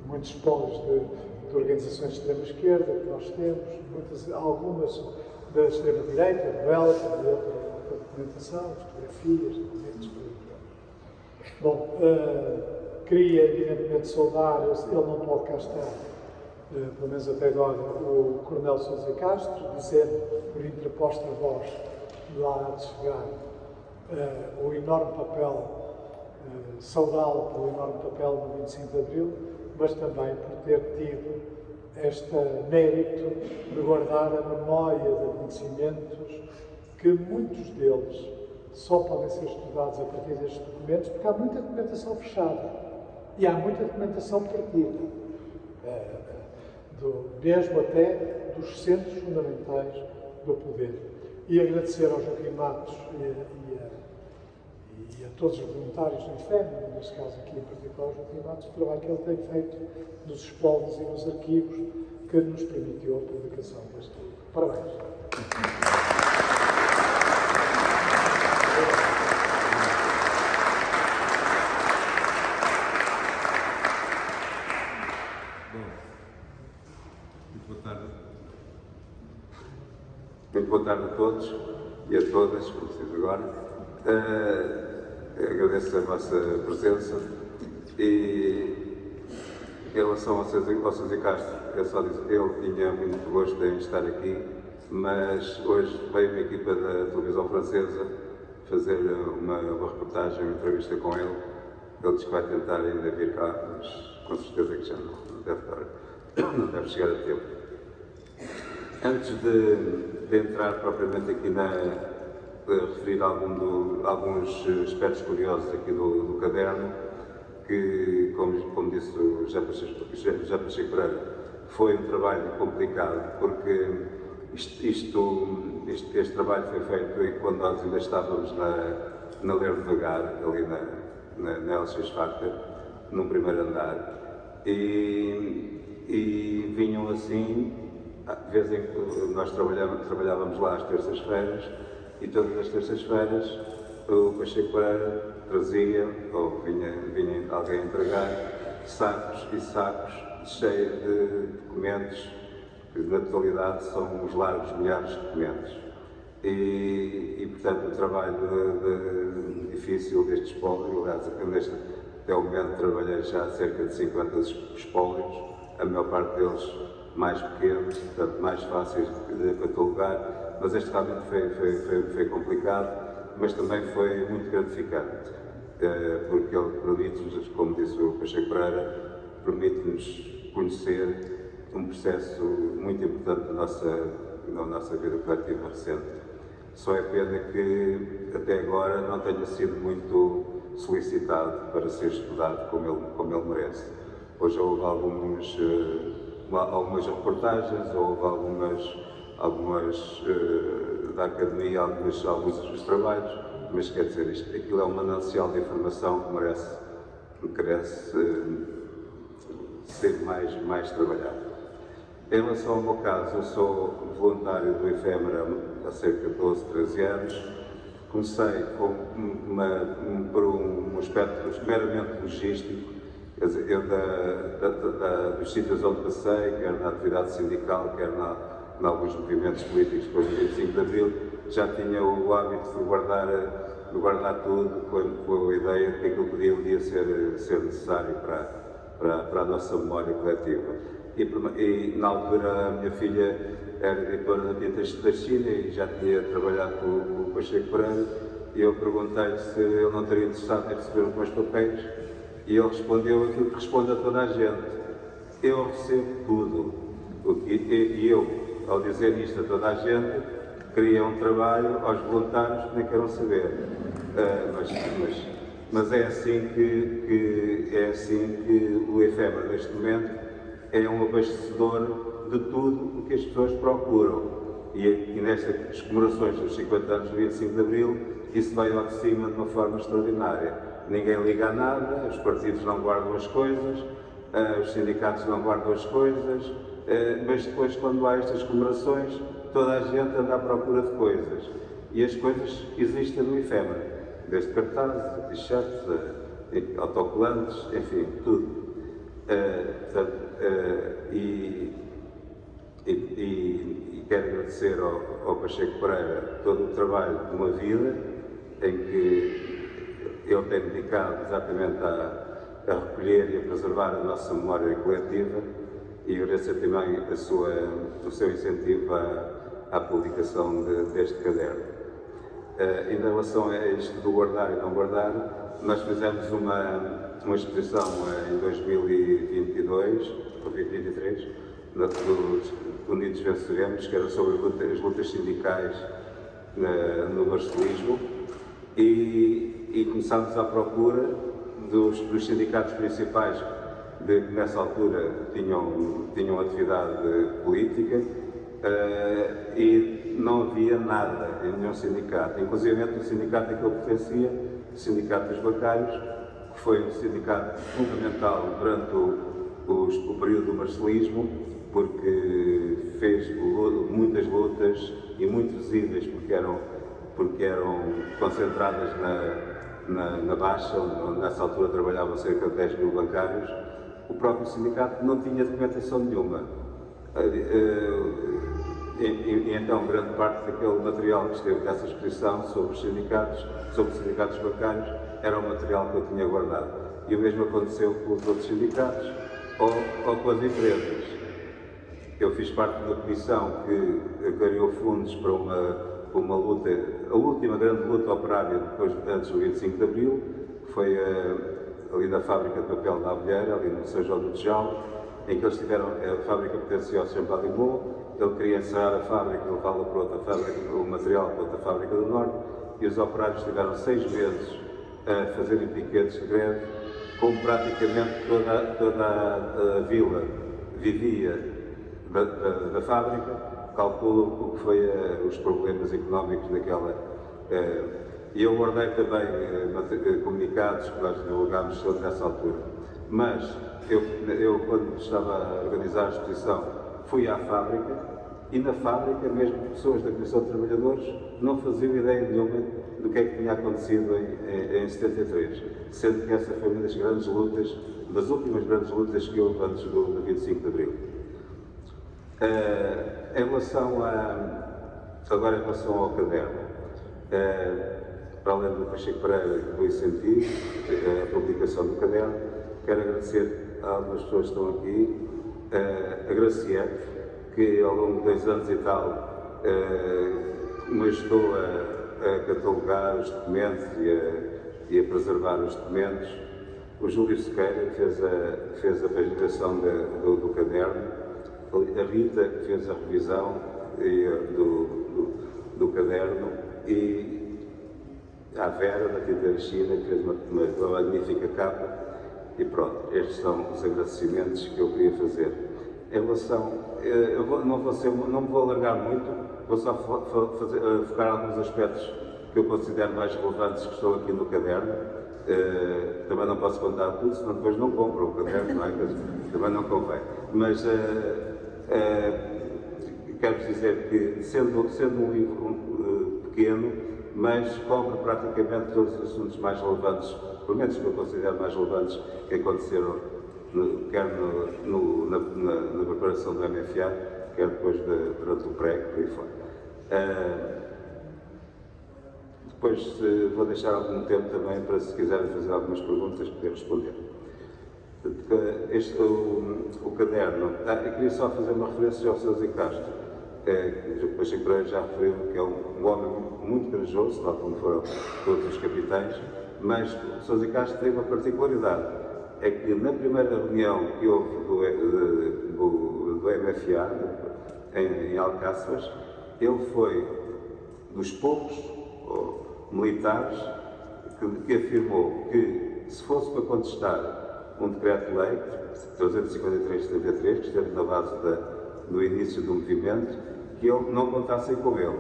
muitos espólios de organizações de extrema-esquerda que nós temos, algumas da extrema-direita, rebelde, de outra documentação, fotografias, documentos, por aí. Bom, queria evidentemente saudar, ele não pode cá estar, pelo menos até agora, o Coronel Sousa Castro, dizendo por interposta voz lá de chegar o enorme papel, saudá-lo pelo enorme papel no 25 de Abril, mas também por ter tido este mérito de guardar a memória de conhecimentos que muitos deles só podem ser estudados a partir destes documentos, porque há muita documentação fechada e há muita documentação perdida, mesmo até dos centros fundamentais do poder. E agradecer ao Joaquim Matos e a todos os voluntários do IFEM, neste caso aqui em particular ao Joaquim Matos, o trabalho que ele tem feito nos espólios e nos arquivos que nos permitiu a publicação deste livro. Parabéns! Muito boa tarde a todos e a todas, como se diz agora. Agradeço a vossa presença e em relação ao César Castro, é só dizer, ele tinha muito gosto em estar aqui, mas hoje veio uma equipa da televisão francesa fazer uma reportagem, uma entrevista com ele. Ele disse que vai tentar ainda vir cá, mas com certeza que já não deve chegar a tempo. Antes de entrar propriamente aqui referir alguns aspectos curiosos aqui do caderno, que, como disse o José Pacheco Pereira, foi um trabalho complicado, porque este trabalho foi feito quando nós ainda estávamos na Ler Devagar, ali na LX Factor, num primeiro andar, e vinham assim. De vez em quando nós trabalhávamos lá às terças-feiras e todas as terças-feiras o Pacheco Pereira trazia, ou vinha alguém entregar, sacos e sacos cheios de documentos, que na totalidade são uns largos milhares de documentos. E portanto, o trabalho difícil deste espólio, aliás, até o momento trabalhei já cerca de 50 espólios, a maior parte deles mais pequenos, portanto mais fáceis de catalogar, mas este realmente foi complicado, mas também foi muito gratificante, porque ele permite-nos, como disse o Pacheco Pereira, permite-nos conhecer um processo muito importante na nossa vida coletiva recente. Só é pena que até agora não tenha sido muito solicitado para ser estudado como ele merece. Hoje houve algumas reportagens, houve algumas da academia, alguns dos trabalhos, mas quer dizer, aquilo é um manancial de informação que merece ser mais trabalhado. Em relação ao meu caso, eu sou voluntário do Efêmera há cerca de 12, 13 anos. Comecei por um aspecto meramente logístico. Quer dizer, eu dos sítios onde passei, quer na atividade sindical, quer em alguns movimentos políticos depois do 25 de Abril, já tinha o hábito de guardar tudo com a ideia de que aquilo podia um dia ser necessário para a nossa memória coletiva. E na altura a minha filha era editora da Tintas da China e já tinha trabalhado com o Pacheco Pereira, e eu perguntei-lhe se ele não estaria interessado em receber os meus papéis. E ele respondeu aquilo que responde a toda a gente: eu recebo tudo. E eu, ao dizer isto a toda a gente, queria um trabalho aos voluntários que nem queiram saber. Mas é assim que o Efêmera, neste momento, é um abastecedor de tudo o que as pessoas procuram. E nestas comemorações dos 50 anos do 25 de Abril, isso vai ao de cima de uma forma extraordinária. Ninguém liga a nada, os partidos não guardam as coisas, os sindicatos não guardam as coisas, mas depois, quando há estas comemorações, toda a gente anda à procura de coisas. E as coisas existem no Efêmera, desde cartazes, t-shirts, autocolantes, enfim, tudo. E quero agradecer ao Pacheco Pereira todo o trabalho de uma vida em que ele tem dedicado exatamente a recolher e a preservar a nossa memória coletiva, e agradecer também o seu incentivo à publicação deste caderno. Em relação a isto do guardar e não guardar, nós fizemos uma exposição em 2022 ou 2023 dos Unidos Venceremos, que era sobre as lutas sindicais no marcelismo, e começámos à procura dos sindicatos principais que nessa altura tinham atividade política, e não havia nada em nenhum sindicato, inclusive o sindicato a que eu pertencia, o Sindicato dos Bancários, que foi um sindicato fundamental durante o período do marcelismo, porque fez muitas lutas e muito visíveis, porque eram concentradas na Baixa, onde nessa altura trabalhavam cerca de 10 mil bancários. O próprio sindicato não tinha documentação nenhuma. E então, grande parte daquele material que esteve nessa exposição sobre os sindicatos bancários, era o material que eu tinha guardado. E o mesmo aconteceu com os outros sindicatos ou com as empresas. Eu fiz parte da comissão que criou fundos para uma luta, a última grande luta operária antes do 25 de Abril, que foi ali na fábrica de papel da Abelheira, ali no São João do Tijalo, em que eles tiveram, a fábrica pertencia ao Sr. Balimou, ele queria encerrar a fábrica, levá-la para outra fábrica, o material para outra fábrica do Norte, e os operários tiveram 6 meses a fazerem piquetes de greve, como praticamente toda a vila vivia da fábrica. Calculo o que foi os problemas económicos daquela. E eu guardei também comunicados que nós divulgámos sobre nessa altura. Mas eu, quando estava a organizar a exposição, fui à fábrica, e na fábrica, mesmo pessoas da Comissão de Trabalhadores não faziam ideia nenhuma do que é que tinha acontecido em 73, sendo que essa foi uma das grandes lutas, das últimas grandes lutas que houve antes do 25 de Abril. Em relação ao caderno, para além do Pacheco Pereira e do incentivo, a publicação do caderno, quero agradecer a algumas pessoas que estão aqui, a Graciete, que ao longo de 2 anos e tal me ajudou a catalogar os documentos e a preservar os documentos, o Júlio Sequeira, que fez a paginação do caderno, a Rita, que fez a revisão do caderno, e a Vera, da Tinta China, que fez uma magnífica capa. E pronto, estes são os agradecimentos que eu queria fazer. Em relação, não me vou alargar muito, vou só focar alguns aspectos que eu considero mais relevantes que estão aqui no caderno. Também não posso contar tudo, senão depois não compro o caderno, não é? Também não convém. Mas quero dizer que, sendo um livro pequeno, mas cobre praticamente todos os assuntos mais relevantes, pelo menos que eu considero mais relevantes, que aconteceram quer na preparação do MFA, quer depois durante o pré, por aí fora. Depois vou deixar algum tempo também para, se quiserem fazer algumas perguntas, poder responder. O caderno, eu queria só fazer uma referência ao Sr. Zé Castro, que o Pacheco Pereira já referiu, que é um homem muito corajoso, tal como foram todos os capitães, mas o Sr. Zé Castro tem uma particularidade, é que na primeira reunião que houve do MFA, em Alcáçovas, ele foi dos poucos militares que afirmou que, se fosse para contestar um decreto-lei 353-73, que esteve na base do início do movimento, que ele não contassem com ele.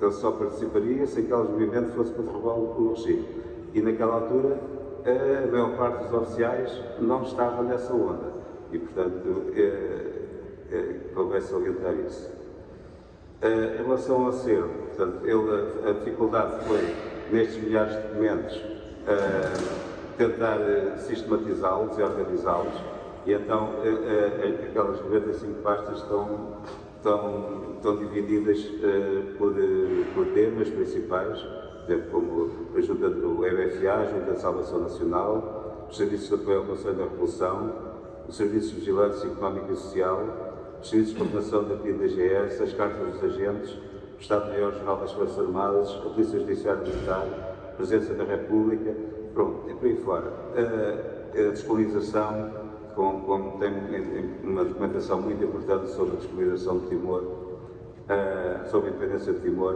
Ele só participaria se aquele movimento fosse para derrubar o regime. E naquela altura, a maior parte dos oficiais não estava nessa onda. E, portanto, convém salientar isso. Em relação ao acervo, portanto, a dificuldade foi, nestes milhares de documentos, tentar sistematizá-los e organizá-los, e então aquelas 95 pastas estão divididas por temas principais, como a ajuda do MFA, a Junta de Salvação Nacional, os serviços de apoio ao Conselho da Revolução, os serviços de vigilância económica e social, os serviços de coordenação da PIDGS, as cartas dos agentes, o Estado-Maior-Geral das Forças Armadas, a Polícia Judiciária Militar, a Presidência da República, pronto, e por aí fora. A disponibilização, tem uma documentação muito importante sobre a descolonização de Timor, sobre a independência de Timor,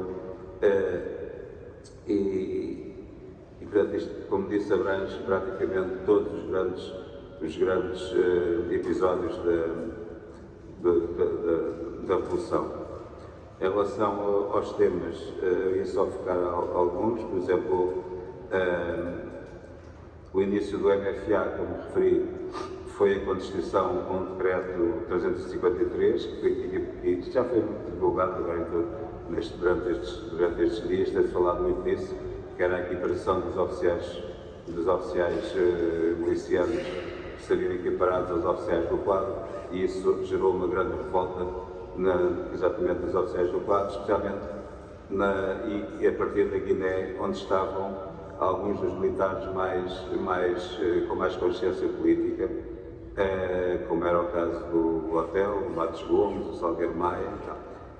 portanto, isto, como disse, abrange praticamente todos os grandes episódios da Revolução. Em relação aos temas, eu ia só focar alguns, por exemplo, o início do MFA, como referi, foi a contestação com o decreto 353, que já foi divulgado agora durante estes dias, tem-se falado muito nisso, que era a equiparação dos oficiais milicianos que seriam equiparados aos oficiais do quadro, e isso gerou uma grande revolta exatamente dos oficiais do quadro, especialmente e a partir da Guiné, onde estavam alguns dos militares com mais consciência política, como era o caso do Hotel, o Matos Gomes, o Salgueiro Maia e tal.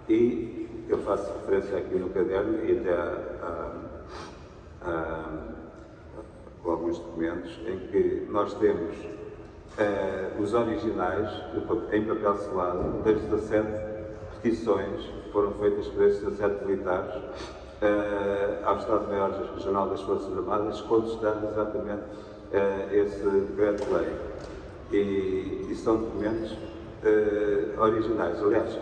E eu faço referência aqui no caderno e até com alguns documentos em que nós temos os originais em papel selado das 17 petições que foram feitas por esses 17 militares ao Estado-Maior-General das Forças Armadas, contestando exatamente esse decreto-lei. E são documentos originais. Aliás,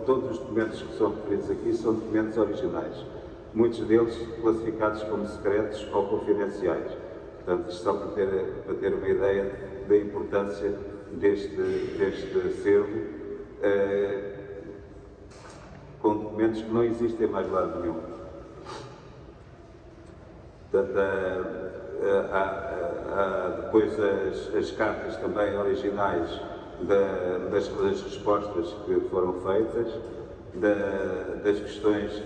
todos os documentos que são referidos aqui são documentos originais. Muitos deles classificados como secretos ou confidenciais. Portanto, isto só para ter uma ideia da importância deste acervo, com documentos que não existem em mais lado nenhum. Portanto, há depois as cartas também originais das respostas que foram feitas, das questões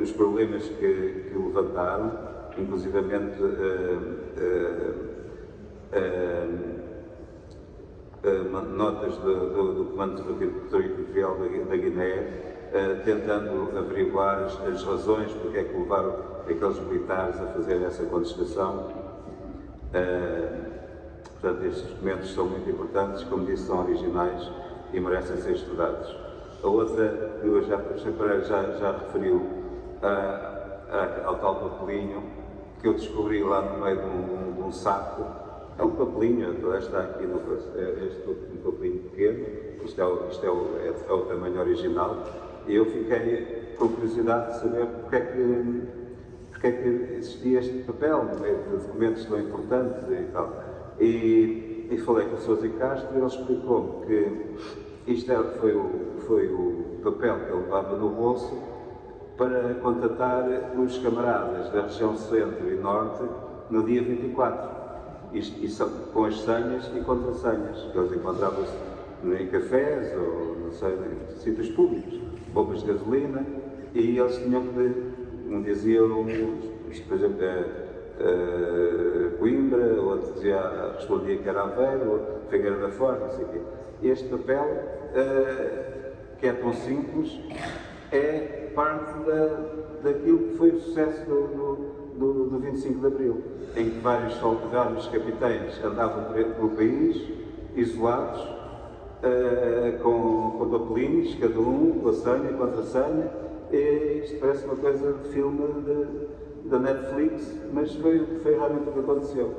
os problemas que levantaram, inclusivamente notas do Comando Territorial da Guiné, tentando averiguar as razões porque é que levaram aqueles militares a fazer essa contestação. Portanto, estes documentos são muito importantes, como disse, são originais e merecem ser estudados. A outra, eu já referiu ao tal papelinho que eu descobri lá no meio de um saco. É um papelinho, está aqui um papelinho pequeno, isto é o tamanho original, e eu fiquei com curiosidade de saber porque é que existia este papel no meio de documentos tão importantes e tal. E falei com o Sousa Castro e ele explicou-me que isto foi o papel que ele levava no bolso para contatar os camaradas da região centro e norte no dia 24. Isto com as senhas e contrassenhas, que eles encontravam-se em cafés ou, não sei, em sítios públicos, bombas de gasolina, e eles tinham que, um dizia, por exemplo, Coimbra, outro respondia que era Aveiro, outro Figueira da Foz, não sei o quê. Este papel, que é tão simples, é parte daquilo que foi o sucesso do 25 de Abril, em que vários capitães andavam pelo país, isolados, com papelinhos, cada um com a senha, contrassenha, e isto parece uma coisa de filme da Netflix, mas foi realmente o que aconteceu.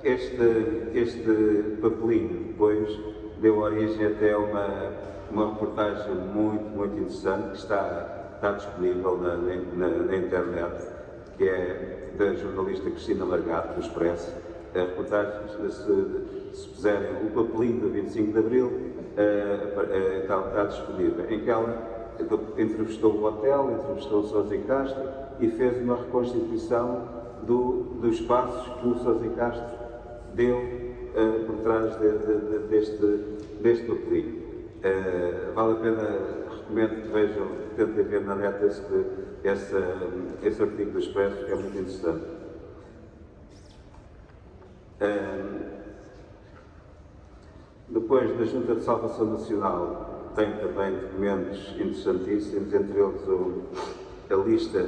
Este papelinho depois deu origem até a uma reportagem muito interessante que está disponível na internet, que é da jornalista Cristina Margato, do Expresso. A reportagem, se puserem o papelinho do 25 de Abril, está disponível, em que ela entrevistou o Hotel, entrevistou o Sousa Castro e fez uma reconstituição dos passos que o Sousa Castro deu por trás deste papelinho. Vale a pena, recomendo que vejam, tentem ver na net esse artigo do Expresso, que é muito interessante. Depois, da Junta de Salvação Nacional, tem também documentos interessantíssimos, entre eles a lista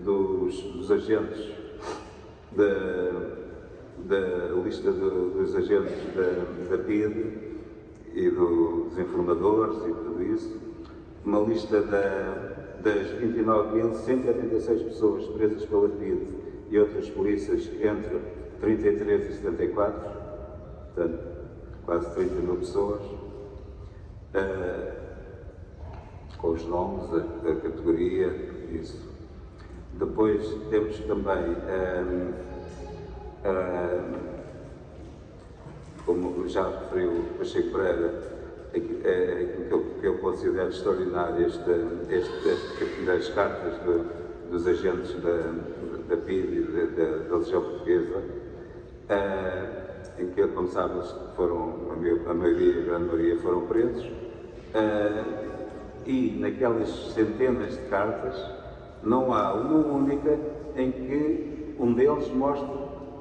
dos agentes da lista dos agentes da PIDE e dos informadores e tudo isso, uma lista das 29.186 pessoas presas pela PIDE e outras polícias entre 33 e 74, portanto, quase 30 mil pessoas, com os nomes, a categoria, isso. Depois temos também, como já referiu o Pacheco Pereira, aquilo que eu considero extraordinário, das cartas dos agentes da PIDE e da Legião Portuguesa, em que, como sabes, a grande maioria foram presos, e naquelas centenas de cartas não há uma única em que um deles mostre,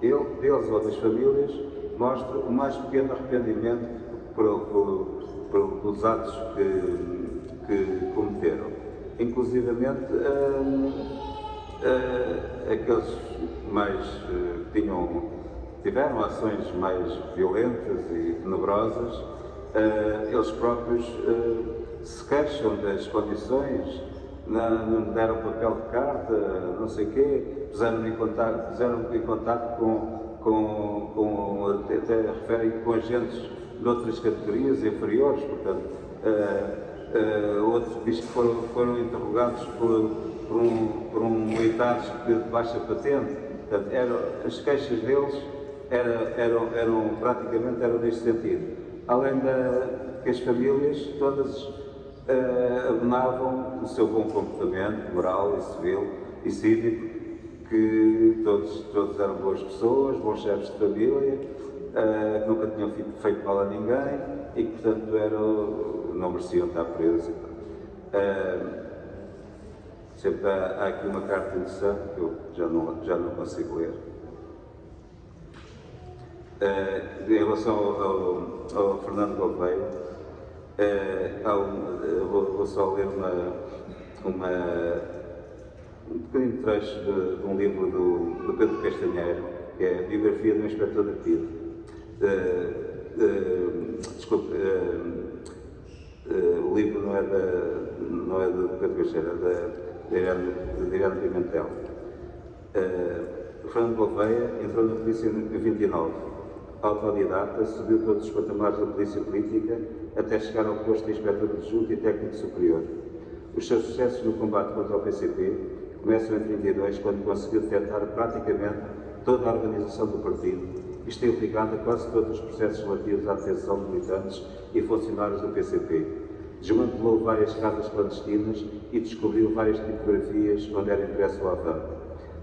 deles ou das famílias, mostre o mais pequeno arrependimento pelos atos que cometeram. Inclusivamente, aqueles mais tiveram ações mais violentas e tenebrosas, eles próprios se queixam das condições, não me deram papel de carta, não sei o quê, puseram-me em contato até referem com agentes de outras categorias inferiores, portanto, outros dizem que foram interrogados por militares de baixa patente, portanto, as queixas deles praticamente eram neste sentido, além que as famílias todas abonavam o seu bom comportamento moral e civil e cívico, que todos eram boas pessoas, bons chefes de família, que nunca tinham feito mal a ninguém e que, portanto, não mereciam estar presos. Sempre há aqui uma carta interessante que eu já não consigo ler. Em relação ao Fernando Gouveia, vou só ler um pequenino trecho de um livro do Pedro Castanheiro, que é a biografia do inspetor da PIDE. O livro não é do Pedro Castanheiro, é de Irene Pimentel. Fernando Gouveia entrou na polícia em 29. Autodidata, subiu todos os patamares da polícia política até chegar ao posto de inspetor adjunto e técnico superior. Os seus sucessos no combate contra o PCP começam em 32, quando conseguiu detectar praticamente toda a organização do partido e esteve ligado a quase todos os processos relativos à detenção de militantes e funcionários do PCP. Desmantelou várias casas clandestinas e descobriu várias tipografias onde era impresso o avante.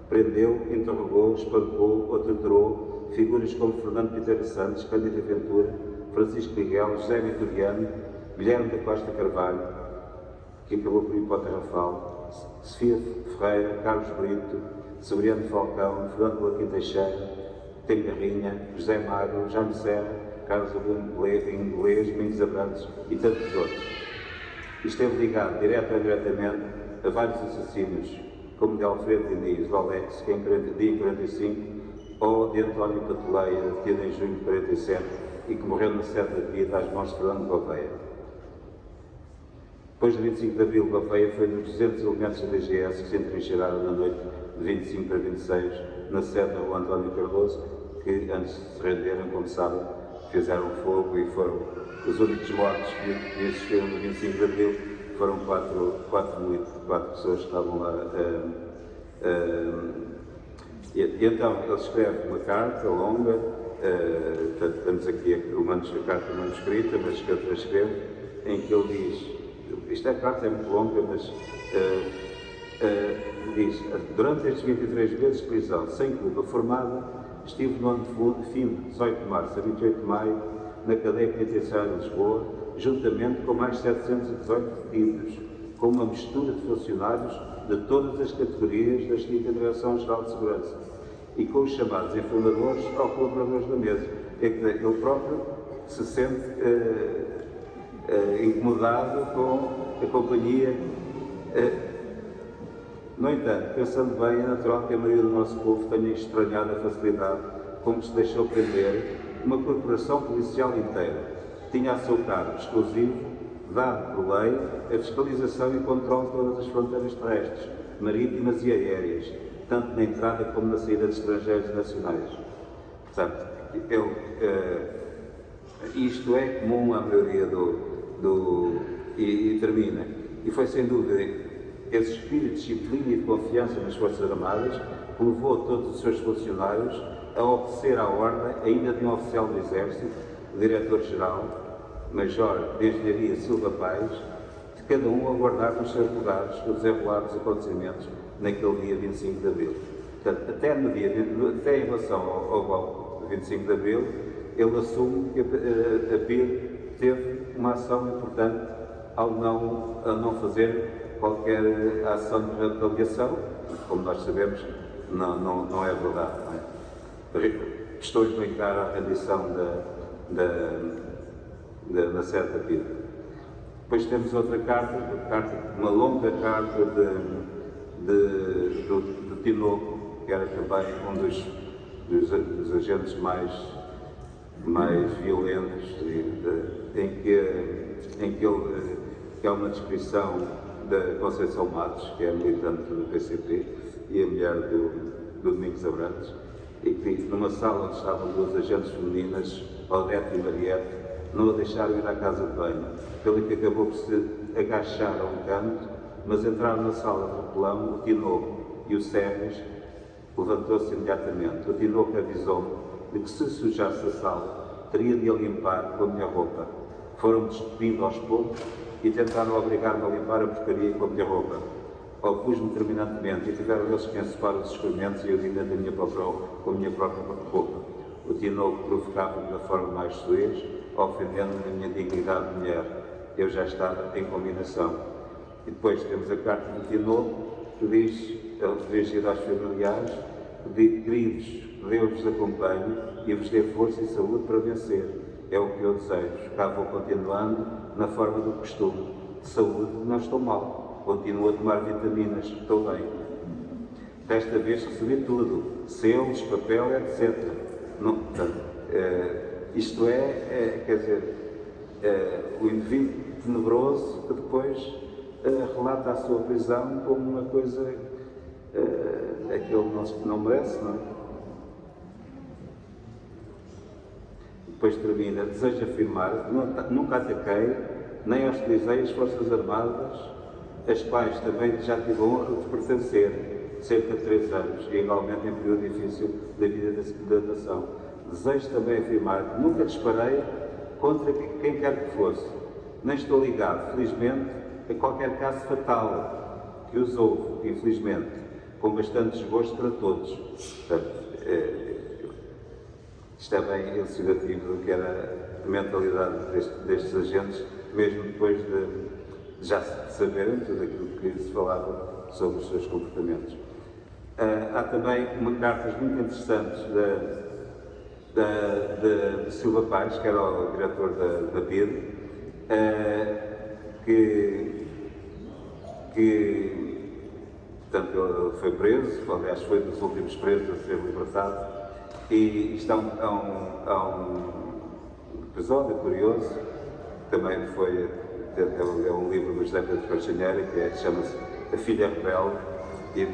Prendeu, interrogou, espancou ou torturou figuras como Fernando Piteira Santos, Cândido Ventura, Francisco Miguel, José Vitoriano, Guilherme da Costa Carvalho, que acabou por ir para o Terrafal, Sofia Ferreira, Carlos Brito, Severiano Falcão, Fernando Joaquim Teixeira, Tem Garrinha, José Magro, Jaime Serra, Carlos Inglês, Domingos Abrantes e tantos outros. E esteve ligado, direto ou indiretamente, a vários assassinos, como de Alfredo Diniz, do Alex, que em 45, ou de António Patoleia, detido em junho de 47 e que morreu na sede da PIDE às mãos de Fernando Gouveia. Depois de 25 de abril, Gouveia foi um dos 200 elementos da DGS que se entrincheiraram na noite de 25 para 26 na sede da Rua António Cardoso, que antes de se renderem, como sabem, fizeram fogo e foram os únicos mortos que existiram no 25 de abril. Foram quatro pessoas que estavam lá. E então ele escreve uma carta longa, temos aqui a carta manuscrita, mas que eu transcrevo, em que ele diz, a carta é muito longa, mas diz, durante estes 23 meses de prisão, sem culpa formada, estive no ano fim de 18 de março a 28 de maio, na cadeia penitenciária de Lisboa, juntamente com mais 718 detidos, com uma mistura de funcionários de todas as categorias da extinta Direção-Geral de Segurança e com os chamados informadores ou colaboradores da mesa. Ele próprio se sente incomodado com a companhia. No entanto, pensando bem, é natural que a maioria do nosso povo tenha estranhado a facilidade com que se deixou prender uma corporação policial inteira. Tinha a seu cargo exclusivo, dado por lei, a fiscalização e controle de todas as fronteiras terrestres, marítimas e aéreas, tanto na entrada como na saída de estrangeiros e nacionais. Portanto, isto é comum à maioria e termina. E foi sem dúvida esse espírito de disciplina e de confiança nas Forças Armadas que levou todos os seus funcionários a obedecer à ordem, ainda de um oficial do Exército, o Diretor-Geral, Major de Engenharia Silva Paes, de cada um aguardar nos seus lugares o desenrolar dos acontecimentos naquele dia 25 de Abril. Portanto, até em relação ao golpe de 25 de Abril, ele assume que a PIDE teve uma ação importante ao não fazer qualquer ação de retaliação, como nós sabemos, não é verdade. Não é? Estou a explicar a rendição da sede da PIDE. Depois temos outra carta, uma longa carta do Tinoco, que era também um dos agentes mais violentos, em que há uma descrição da Conceição Matos, que é militante do PCP, e a mulher do Domingos Abrantes, e que numa sala onde estavam duas agentes femininas, Odete e Mariette, não a deixaram ir à casa de banho, pelo que acabou por se agachar a um canto, mas entraram na sala do pelão o Tinoco e o Serres levantou-se imediatamente. O Tinoco avisou-me de que se sujasse a sala, teria de a limpar com a minha roupa. Foram-me despedindo aos poucos e tentaram obrigar-me a limpar a porcaria com a minha roupa. Opus-me terminantemente e tiveram eles que ensopar os excrementos e eu vinha da minha própria roupa. O Tinoco provocava-me da forma mais suez, ofendendo-me a minha dignidade de mulher. Eu já estava em combinação. E depois temos a carta do Tinoco, que diz, dirigida aos familiares, queridos, Deus vos acompanhe e vos dê força e saúde para vencer. É o que eu desejo. Cá vou continuando na forma do costume. De saúde não estou mal. Continuo a tomar vitaminas. Estou bem. Desta vez recebi tudo. Selos, papel, etc. Não, portanto, isto quer dizer, o indivíduo tenebroso que depois relata a sua prisão como uma coisa que ele não merece, não é? Depois termina, desejo afirmar que nunca ataquei, nem hostilizei as Forças Armadas, as quais também já tive a honra de pertencer, cerca de 3 anos, e igualmente em período difícil da vida da nação. Desejo também afirmar que nunca disparei contra quem quer que fosse, nem estou ligado, felizmente, a qualquer caso fatal que os houve, infelizmente, com bastante desgosto para todos. Portanto, isto é bem elucidativo do que era a mentalidade destes agentes, mesmo depois de já saberem tudo aquilo que se falava sobre os seus comportamentos. Há também cartas muito interessantes de Silva Paes, que era o diretor da PIDE, portanto, ele foi preso, aliás, foi dos últimos presos a ser libertado, e isto é um episódio curioso, também é um livro do José Pedro Castanheira, que chama-se A Filha Rebelde, e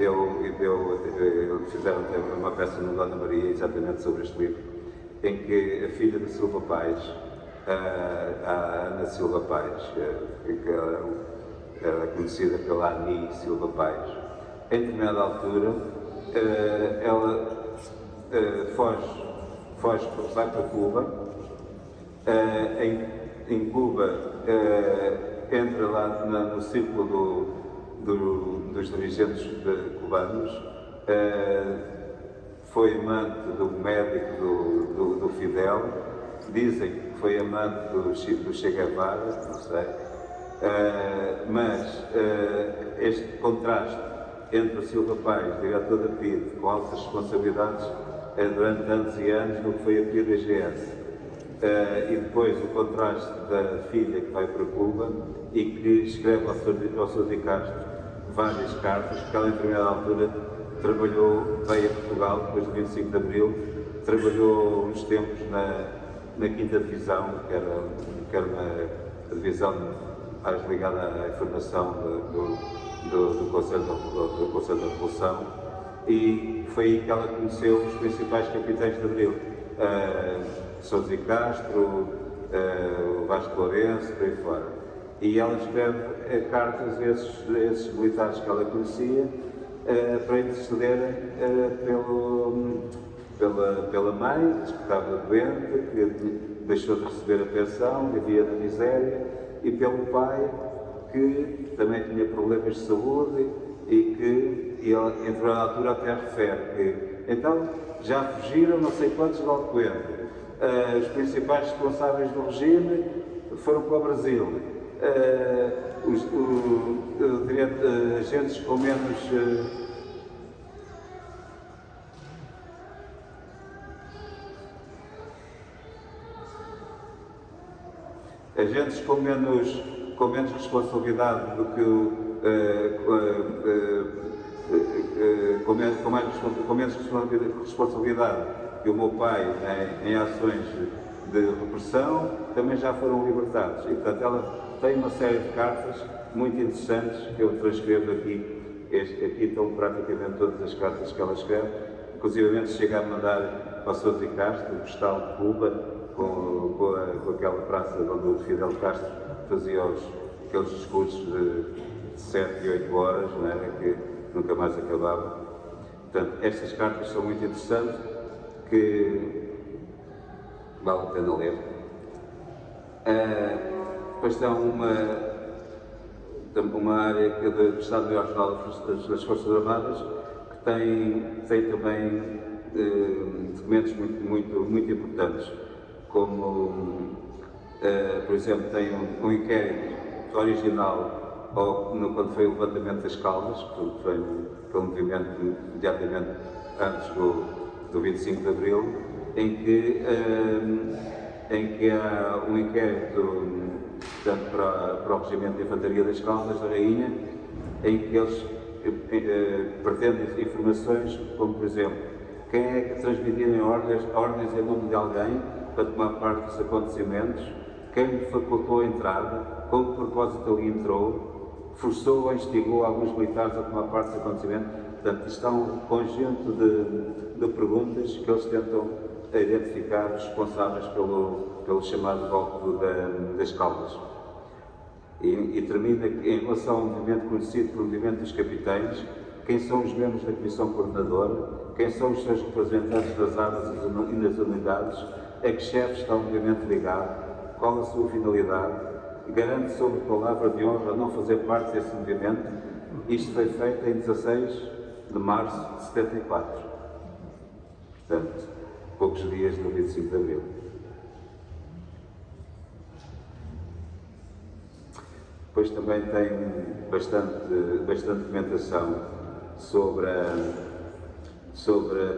fizeram uma peça no Dona Maria, exatamente sobre este livro, em que a filha de Silva Paes, a Ana Silva Paes, que era conhecida pela Ani Silva Paes, em determinada altura, ela vai para Cuba. Em Cuba, entra lá no círculo dos dirigentes cubanos, foi amante do médico do Fidel, dizem que foi amante do Che Guevara, não sei, mas este contraste entre o Silva Paes, diretor da PIDE, com altas responsabilidades durante anos e anos no que foi a PIDE-GS, e depois o contraste da filha que vai para Cuba e que escreve ao Sr. de Castro várias cartas, porque ela em determinada altura veio a Portugal depois do 25 de Abril trabalhou uns tempos na quinta divisão, que era uma divisão mais ligada à informação do Conselho da Revolução, e foi aí que ela conheceu os principais capitães de Abril, Sousa e Castro, o Vasco Lourenço, por aí fora. E ela escreve cartas a esses militares que ela conhecia para intercederem pela mãe, que estava doente, que deixou de receber a pensão, vivia na miséria, e pelo pai, que também tinha problemas de saúde e que ela, entre a altura, até refere que então já fugiram não sei quantos de Alcoende. Os principais responsáveis do regime foram para o Brasil. Agentes com menos agentes com menos responsabilidade do que com menos responsabilidade que o meu pai em ações de repressão também já foram libertados. E, portanto, ela tem uma série de cartas muito interessantes que eu transcrevo aqui. Aqui estão praticamente todas as cartas que ela escreve, inclusive chega a mandar para o Sousa e Castro, o postal de Cuba, com aquela praça onde o Fidel Castro fazia aqueles discursos de 7 e 8 horas, não era? Que nunca mais acabavam. Portanto, estas cartas são muito interessantes, que vale a pena ler. Depois tem uma área do Estado-Maior-Geral das Forças Armadas, que tem também documentos muito importantes, como, por exemplo, tem um inquérito original quando foi o levantamento das Caldas, que foi um movimento imediatamente antes do 25 de Abril, em que há um inquérito portanto, para o Regimento de Infantaria das Caldas da Rainha, em que eles pretendem informações como, por exemplo, quem é que transmitia ordens em nome de alguém para tomar parte dos acontecimentos, quem lhe facultou a entrada, com que propósito ali entrou, forçou ou instigou alguns militares a tomar parte dos acontecimentos. Portanto, isto é um conjunto de perguntas que eles tentam identificar os responsáveis pelo chamado golpe das Caldas. E termina em relação ao movimento conhecido por movimento dos capitães, quem são os membros da Comissão Coordenadora, quem são os seus representantes das áreas e das unidades, a que chefe está o movimento ligado, qual a sua finalidade, garante sob palavra de honra não fazer parte desse movimento. Isto foi feito em 16 de março de 74. Portanto, poucos dias do 25 de Abril. Depois também tem bastante documentação sobre a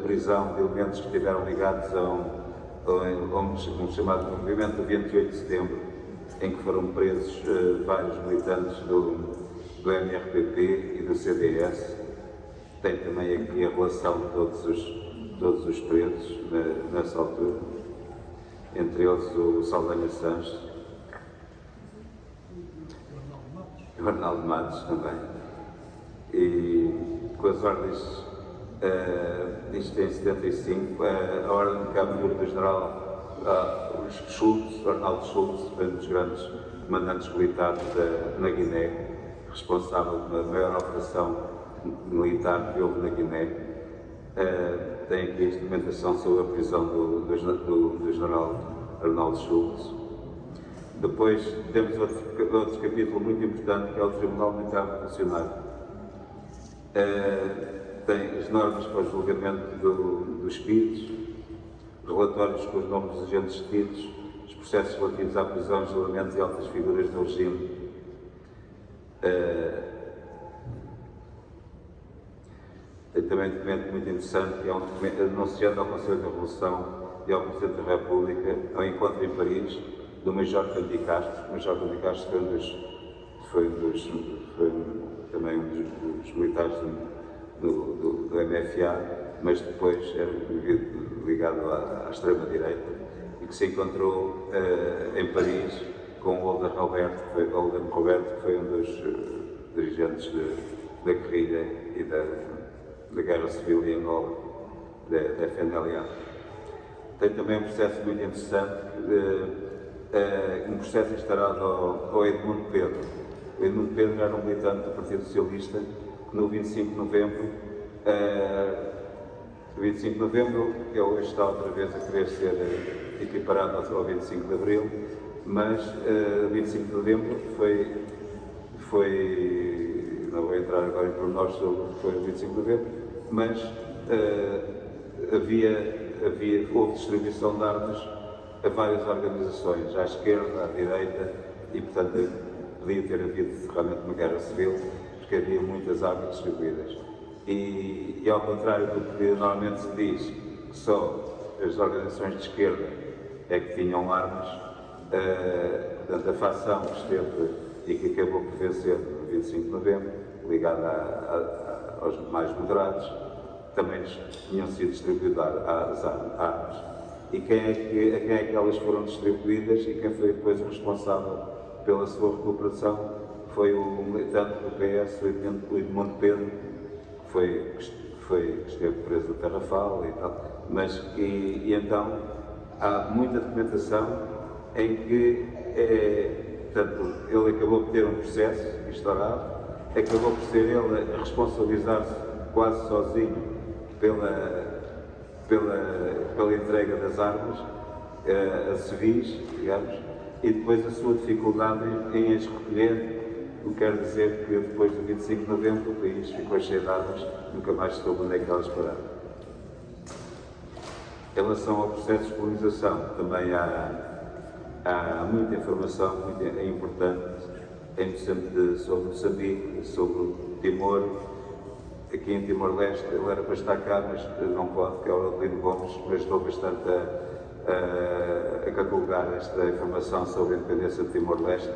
prisão de elementos que estiveram ligados a um chamado movimento do 28 de setembro, em que foram presos vários militantes do MRPP e do CDS. Tem também aqui a relação de todos os presos nessa altura, entre eles o Saldanha Sanches, o Arnaldo Matos também. E com as ordens, isto em 75, a ordem de cabo do general Schultz, Arnaldo Schultz, foi um dos grandes comandantes militares na Guiné, responsável pela maior operação militar que houve na Guiné. Tem aqui a instrumentação sobre a prisão do general Arnaldo Schultz. Depois temos outro capítulo muito importante, que é o Tribunal Militar Revolucionário. Tem as normas para o julgamento dos detidos, relatórios com os nomes dos agentes detidos, os processos relativos à prisão, julgamentos e altas figuras do regime. Tem também um documento muito interessante, que é um documento anunciando ao Conselho da Revolução e ao Presidente da República, ao encontro em Paris, do Major Cândido Castro. O Major Cândido Castro foi também um dos militares do MFA, mas depois era um indivíduo ligado à extrema-direita e que se encontrou em Paris com Holden Roberto, que foi um dos dirigentes da guerrilha e da Guerra Civil em Angola, da FNLA. Tem também um processo muito interessante, um processo instaurado ao Edmundo Pedro. O Edmundo Pedro era um militante do Partido Socialista que no 25 de novembro, que hoje está outra vez a querer ser equiparado ao 25 de Abril, mas 25 de novembro foi, não vou entrar agora em pormenores sobre o que foi o 25 de novembro, mas houve distribuição de armas a várias organizações, à esquerda, à direita, e portanto podia ter havido realmente uma guerra civil, porque havia muitas armas distribuídas. E ao contrário do que normalmente se diz, que só as organizações de esquerda é que tinham armas, portanto a facção que esteve e que acabou por vencer no 25 de novembro, ligada aos mais moderados, também tinham sido distribuídas as armas. E a quem é que elas foram distribuídas e quem foi depois o responsável pela sua recuperação foi o militante do PS, o Edmundo Pedro, que esteve preso no Tarrafal e tal. E então há muita documentação em que portanto, ele acabou por ter um processo instaurado, acabou por ser ele a responsabilizar-se quase sozinho pela entrega das armas a civis, digamos, e depois a sua dificuldade em as recolher, o que quer dizer que depois do 25 de novembro o país ficou cheio de armas, nunca mais se soube onde é que elas pararam. Em relação ao processo de colonização, também há muita informação muito importante sobre Moçambique, sobre o Timor. Aqui em Timor-Leste, ele era para estar cá, mas não pode, que é o Adelino Gomes, mas estou bastante a catalogar esta informação sobre a independência de Timor-Leste.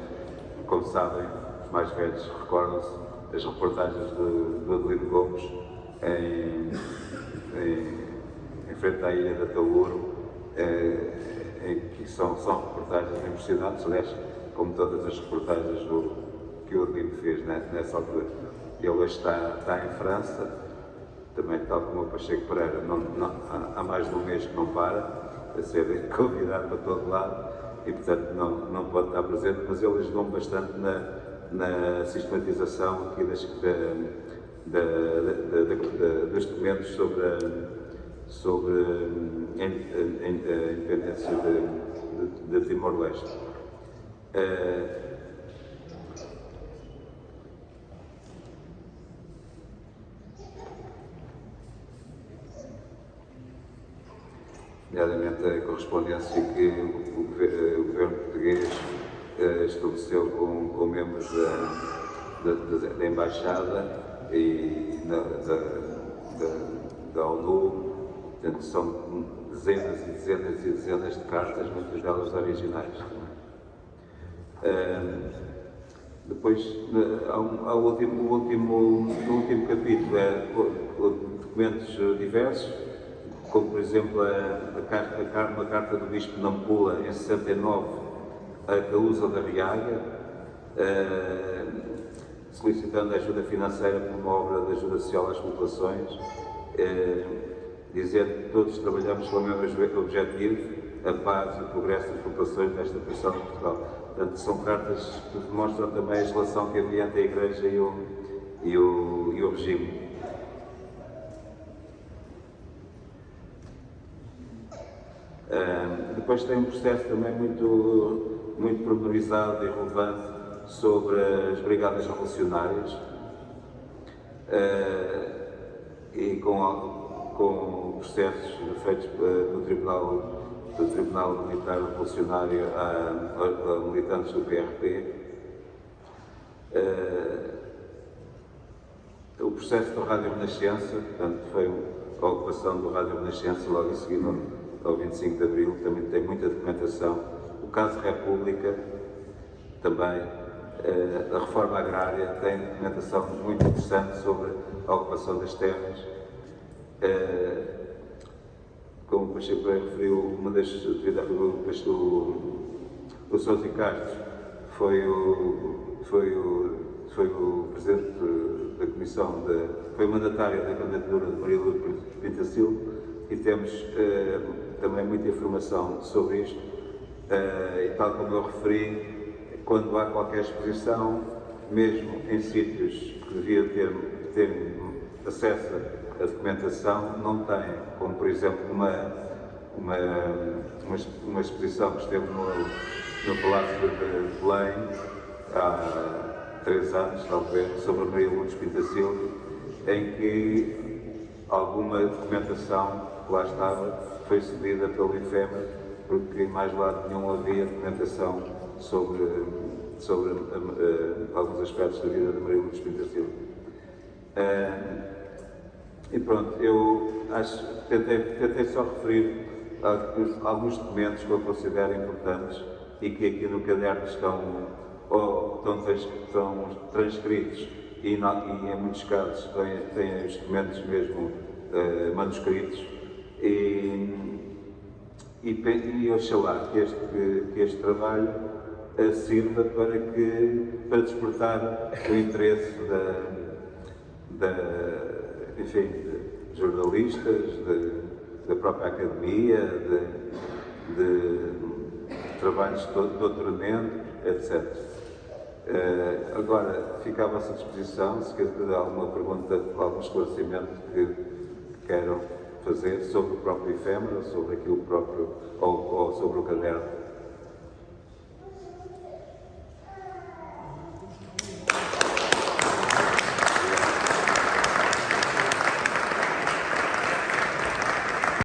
Como sabem, os mais velhos recordam-se das reportagens do Adelino Gomes em frente à ilha de Ataúro, que são reportagens impressionantes, aliás, como todas as reportagens que o Adelino fez nessa altura. Ele hoje está em França, também tal como o Pacheco Pereira, há mais de um mês que não para, a ser convidado para todo lado e, portanto, não pode estar presente, mas ele ajudou-me bastante na sistematização aqui dos documentos sobre a independência de Timor-Leste. Nomeadamente a correspondência que o governo português estabeleceu com membros da Embaixada e da ONU. Portanto, são dezenas e dezenas e dezenas de cartas, muitas delas originais. Depois, o último capítulo é documentos diversos, como por exemplo uma carta do Bispo de Nampula em 69 a Causa da Riaga, solicitando ajuda financeira por uma obra de ajuda social às populações, dizendo que todos trabalhamos com o mesmo objetivo, a paz e o progresso das populações desta porção de Portugal. Portanto, são cartas que demonstram também a relação que havia entre a Igreja e o regime. Depois tem um processo também muito pormenorizado e relevante sobre as brigadas revolucionárias e com processos feitos do Tribunal Militar Revolucionário a militantes do PRP. O processo da Rádio Renascença, portanto, foi a ocupação do Rádio Renascença logo em seguida ao 25 de Abril, também tem muita documentação. O caso República, também A reforma agrária tem documentação muito interessante sobre a ocupação das terras. Como o Pacheco Pereira referiu, uma das atividades do Sousa Castro foi o presidente da comissão, foi o mandatário da candidatura de Maria Lourdes Pintacil, e temos também muita informação sobre isto. E tal como eu referi, quando há qualquer exposição, mesmo em sítios que devia ter acesso à documentação, não tem, como por exemplo uma exposição que esteve no Palácio de Belém há 3 anos, talvez, sobre a Maria Lourdes Pintacil, em que alguma documentação que lá estava foi cedida pelo IFEMA, porque em mais lado nenhum havia documentação sobre alguns aspectos da vida de Maria Lourdes Pintacil. E pronto, eu tentei só referir alguns documentos que eu considero importantes e que aqui no caderno estão transcritos e em muitos casos têm os documentos mesmo manuscritos. E oxalá que este trabalho sirva para despertar o interesse enfim, de jornalistas, da própria academia, de trabalhos de doutoramento, etc. Agora, fica à vossa disposição, se quiser alguma pergunta, algum esclarecimento que queiram fazer sobre o próprio efêmero, sobre aquilo próprio, ou sobre o caderno.